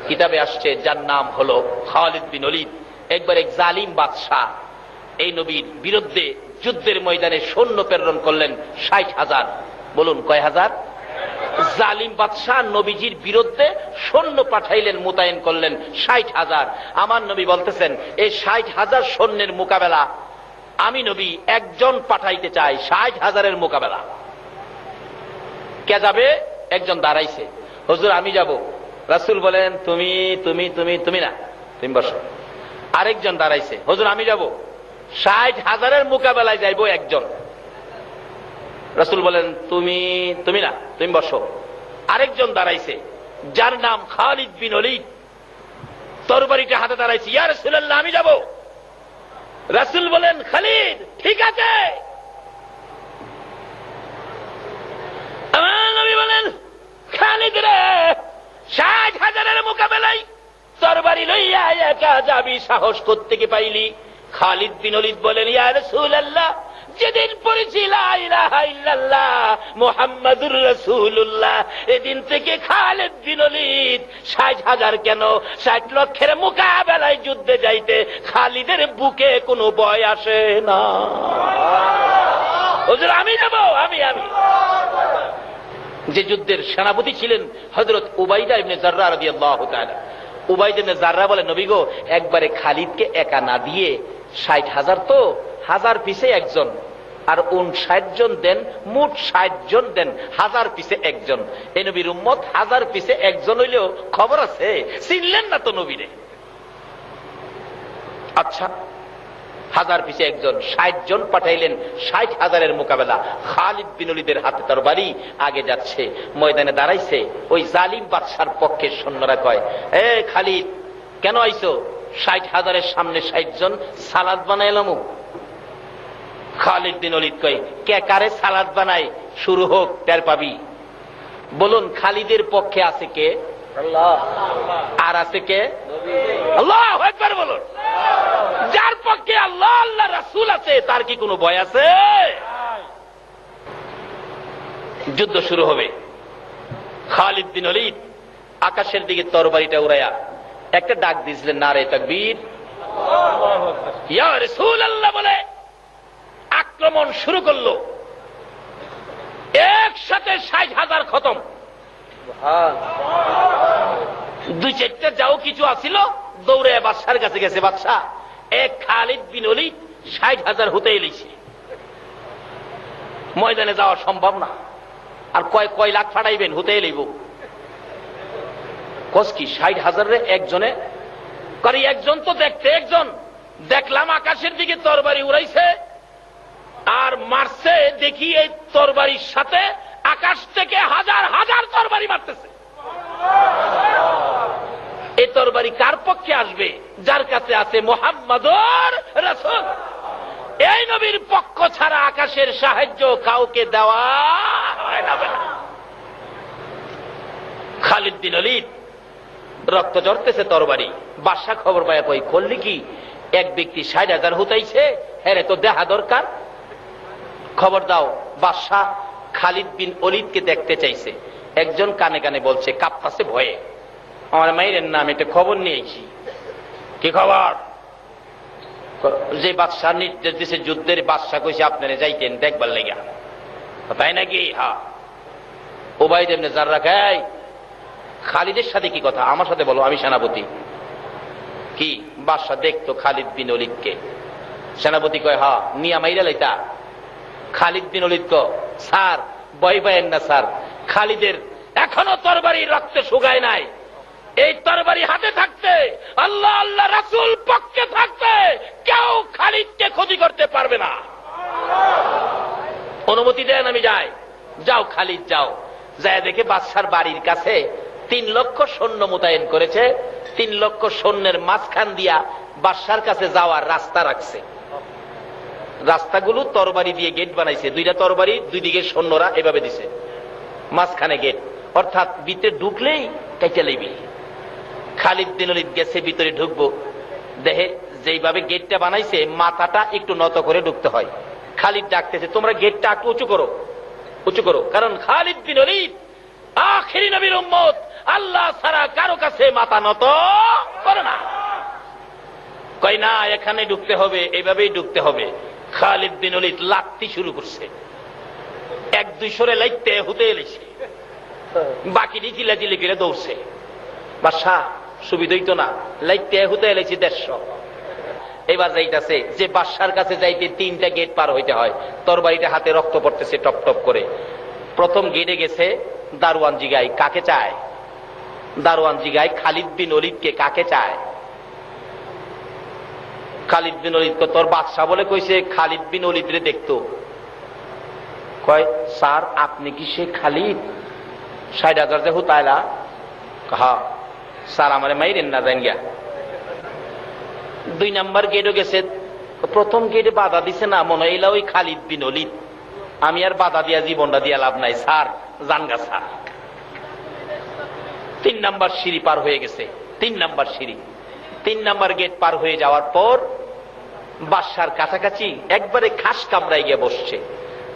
কিতাবে আসছে, যার নাম হলো খালিদ বিন ওলীদ। একবার এক জালিম বাদশাহ এই নবীর বিরুদ্ধে যুদ্ধের ময়দানে সৈন্য প্রেরণ করলেন 60,000। বলুন, কয় হাজার? জালিম বাদশাহ নবীজির বিরুদ্ধে সৈন্য পাঠাইলেন, মোতায়েন করলেন 60,000। আমার নবী বলতেছেন, এই 60,000 সৈন্যের মোকাবেলা আমি নবী একজন পাঠাইতে চাই। 60,000-এর মোকাবেলা কে যাবে? একজন দাঁড়াইছে, হুজুর আমি যাব। রাসূল বলেন, তুমি তুমি তুমি তুমি না, তুমি বসো। আরেকজন দাঁড়াইছে, হুজুর আমি যাব। 60,000-এর মোকাবেলায় যাইব একজন। রাসূল বলেন, তুমি তুমি না, তুমি বসো। আরেকজন দাঁড়াইছে, যার নাম খালিদ বিন ওলীদ, তরবারিটা হাতে দাঁড়াইছে। ইয়া রাসূলুল্লাহ, আমি যাব। রাসূল বলেন, খালিদ ঠিক আছে। আমার নবী বলেন, খালিদ রে ৬০,০০০-এর মোকাবেলায় তরবারি লইয়া একা যাবি, সাহস কোত্থেকে পাইলি? খালিদ বিন ওলীদ বলেন, ইয়া রাসূলুল্লাহ, যেদিন পড়েছি লা ইলাহা ইল্লাল্লাহ মুহাম্মাদুর রাসূলুল্লাহ, এদিন থেকে খালিদ বিন ওলীদ ৬০,০০০ কেন ৬০ লক্ষের মোকাবেলায় যুদ্ধে যাইতে খালিদের বুকে কোনো ভয় আসে না। হুজুর আমি যাব, আমি যে যুদ্ধের সেনাপতি ছিলেন হযরত উবাইদা ইবনে জাররাহ রাদিয়াল্লাহু তাআলা। উবাইদা ইবনে জাররাহ বলে, নবী গো, একবারে খালিদকে একা না দিয়ে ৬০,০০০ তো ১০০০ পিছে একজন, আর ৫৯ জন দেন, মোট ৬০ জন দেন, ১০০০ পিছে একজন। এই নবীর উম্মত ১০০০ পিছে একজন হইলেও খবর আছে, চিনলেন না তো নবীরে। আচ্ছা, ১০০০ পিছে একজন, ৬০ জন পাঠাইলেন ৬০,০০০-এর মোকাবেলা। খালিদ বিন ওলীদের হাতে তরবারি, আগে যাচ্ছে, ময়দানে দাঁড়াইছে। ওই জালিম বাদশার পক্ষে সৈন্যরা কয়, এ খালিদ, কেন আইছো? ৬০,০০০-এর সামনে ৬০ জন, সালাদ বানাইলাম। খালিদ বিন ওলীদ কয়, কে কারে সালাদ বানাই? শুরু হোক, টের পাবি। বলুন, খালিদের পক্ষে আছে কে? আল্লাহ। আর আছে কে? আল্লাহু আকবার বলুন। যার পক্ষে আল্লাহ, আল্লাহ রাসূল আছে, তার কি কোনো ভয় আছে? যুদ্ধ শুরু হবে। খালিদ বিন ওলীদ আকাশের দিকে তরবারিটা উড়াইয়া একটা ডাক দিয়েছিলেন, নারে তাকবীর, ইয়া রাসূলুল্লাহ বলে আক্রমণ শুরু করলো। একসাথে ৬০,০০০ খতম। দুই চারটা যাও কিছু আসিল, দৌড়ে বাদশার কাছে গেছে। বাদশা, এক খালিদ বিন ওলীদ ৬০,০০০ হতে এলিছে, ময়দানে যাওয়া সম্ভব না। আর কয় লাখ ফাটাইবেন? হতে এলিব কস কি ৬০,০০০ একজনে করে? একজন তো দেখতে একজন, দেখলাম আকাশের দিকে তরবারি উড়াইছে আর মারছে, দেখি এই তরবারির সাথে আকাশ থেকে ১০০০ তরবারি মারতেছে। এই তরবারি কার পক্ষে আসবে? যার কাছে আছে মুহাম্মাদুর রাসূল। এই নবীর পক্ষ ছাড়া আকাশের সাহায্য কাউকে দেওয়া হয় না। খালিদ বিন ওলীদ, রক্ত ঝরতেছে তরবারি। বাদশা খবর পায়, কই করলি কি? এক ব্যক্তি ৬০,০০০ হুতাইছে, হ্যাঁ তো দেখা দরকার, খবর দাও। বাদশা খালিদ বিন ওলীদকে দেখতে চাইছে। একজন কানে কানে বলছে, কাঁপতাছে ভয়ে, আমার মায়ের নাম এটা খবর নিয়েছি। কি খবর? যে বাদশা নির্দেশ দিছে যুদ্ধের, বাদশা কইছে আপনারা যাইতেন দেখবার লেগা, তাই নাকি? হ্যাঁ। উবাইদা ইবনে জাররাহ, এই খালিদের সাথে কি কথা? আমার সাথে বলো, আমি সেনাপতি। কি? বাদশা দেখতো খালিদ বিন ওলীদকে। সেনাপতি কয়, হ্যাঁ, নিয়া মাইরা লাইতা। খালিদ বিন ওলীদ কো, স্যার ভয় পায়েন না স্যার, খালিদের এখনো তরবারি রক্তে শুকায় নাই। এই তরবারি হাতে থাকতে, আল্লাহ আল্লাহ রাসূল পক্ষে থাকতে, কেউ খালিদকে ক্ষতি করতে পারবে না। অনুমতি দেন, আমি যাই। যাও খালিদ, যাও। যায় দেখে বাদশার বাড়ির কাছে ৩ লক্ষ সৈন্য মোতায়েন করেছে। ৩ লক্ষ সৈন্যের মাঝখান দিয়া বাদশার কাছে যাওয়ার রাস্তা রাখছে। রাস্তাগুলো তরবারি দিয়ে গেট বানাইছে, 2টা তরবারি, 2 দিকে সৈন্যরা এভাবে দিছে, মাঝখানে গেট, অর্থাৎ ভিতরে ঢুকলেই কাইটা লইবি। খালিদ বিন ওলীদ গেছে ভিতরে, ঢুকবো, দেখে যেইভাবে গেটটা বানাইছে মাথাটা একটু নত করে ঢুকতে হয়। খালিদ ডাকতেছে, তোমরা গেটটা একটু উঁচু করো, উঁচু করো, কারণ খালিদ বিন ওলীদ আখিরি নবীর উম্মত, আল্লাহ ছাড়া কারো কাছে মাথা নত করে না। কই না, এখানে ঢুকতে হবে, এইভাবেই ঢুকতে হবে। খালিদ বিন ওলীদ লাত্তি শুরু করছে, ১-২ লাইতে হুতে এলেছে, বাকি চিলা চিলি করে দৌড়ছে। বাদশা সুবিধা তো না, লাইতে হুতে এলেছি ১৫০। এবার যাইতেছে, যে বাদশার কাছে যাইতে 3টা গেট পার হইতে হয়। তরবারিটা হাতে, রক্ত পড়তেছে টপ টপ করে। প্রথম গেটে গেছে, দারোয়ান জিগায় কাকে চায়? দারোয়ান জিগায় খালিদ বিন ওলীদকে কাকে চায়? খালিদ বিন ওলীদ, তোর বাদশা বলে কইছে খালিদ বিন ওলীদ রে দেখতো। কয়, স্যার আপনি কি সে খালিদ ৬০,০০০ যে হুতাইলা? হ্যাঁ স্যার, আমারে মাইরেন না, জান গিয়া। 2 নাম্বার গেটও গেছে। প্রথম গেটে বাধা দিছে না, মনে হইলা ওই খালিদ বিন ওলীদ। আমি আর বাধা দিয়া জীবনটা দিয়া লাভ নাই, স্যার জানগা স্যার। 3 নাম্বার সিঁড়ি পার হয়ে গেছে। 3 নাম্বার সিঁড়ি, 3 নাম্বার গেট পার হয়ে যাওয়ার পর বাদশার কাছাকাছি একবারে খাস কামরায় গিয়ে বসছে।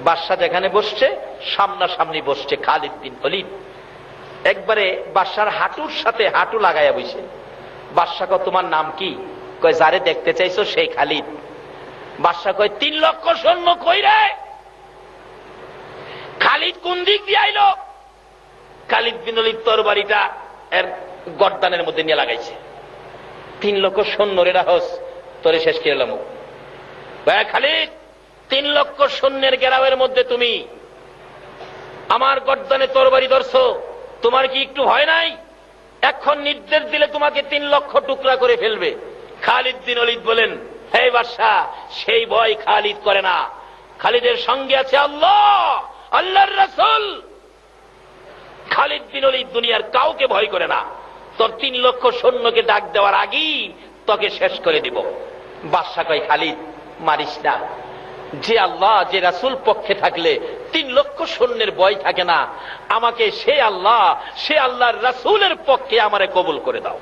বাদশাহ যেখানে বসছে সামনাসামনি বসছে খালিদ বিন ওলীদ। একবারে বাদশার হাঁটুর সাথে হাঁটু লাগাইয়া বসে। বাদশাহ কয়, তোমার নাম কি? কয়, যারে দেখতে চাইছো সেই খালিদ। বাদশাহ কয়, 3 লক্ষ সৈন্য কই রে? খালিদ কোন দিক দিয়ে আইলো? খালিদ বিন ওলীদ তরবারিটা এর গর্দানের মধ্যে নিয়ে লাগাইছে। 3 লক্ষ সৈন্য রে রাহস, তোরে শেষ করে এলাম। খালিদ, 3 লক্ষ সৈন্যের গেরাওয়ের মধ্যে তুমি আমার গর্দানে তরবারি ধরছো, তোমার কি একটু ভয় নাই? এখন নির্দেশ দিলে তোমাকে 3 লক্ষ টুকরা করে ফেলবে। খালিদ বিন ওলীদ বলেন, হে বাদশাহ, সেই ভয় খালিদ করে না। খালিদের সঙ্গে আছে আল্লাহ, আল্লাহর রাসূল। খালিদ বিন ওলীদ দুনিয়ার কাউকে ভয় করে না। তোর 3 লক্ষ সৈন্যকে ডাক দেওয়ার আগেই তোকে শেষ করে দিব। বাদশাহ কয়, খালিদ মারিস না। যে আল্লাহ, যে রাসূল পক্ষে থাকলে 3 লক্ষ সৈন্যের ভয় থাকে না। আমাকে সে আল্লাহ, সে আল্লাহর রাসূলের পক্ষে আমারে কবুল করে দাও।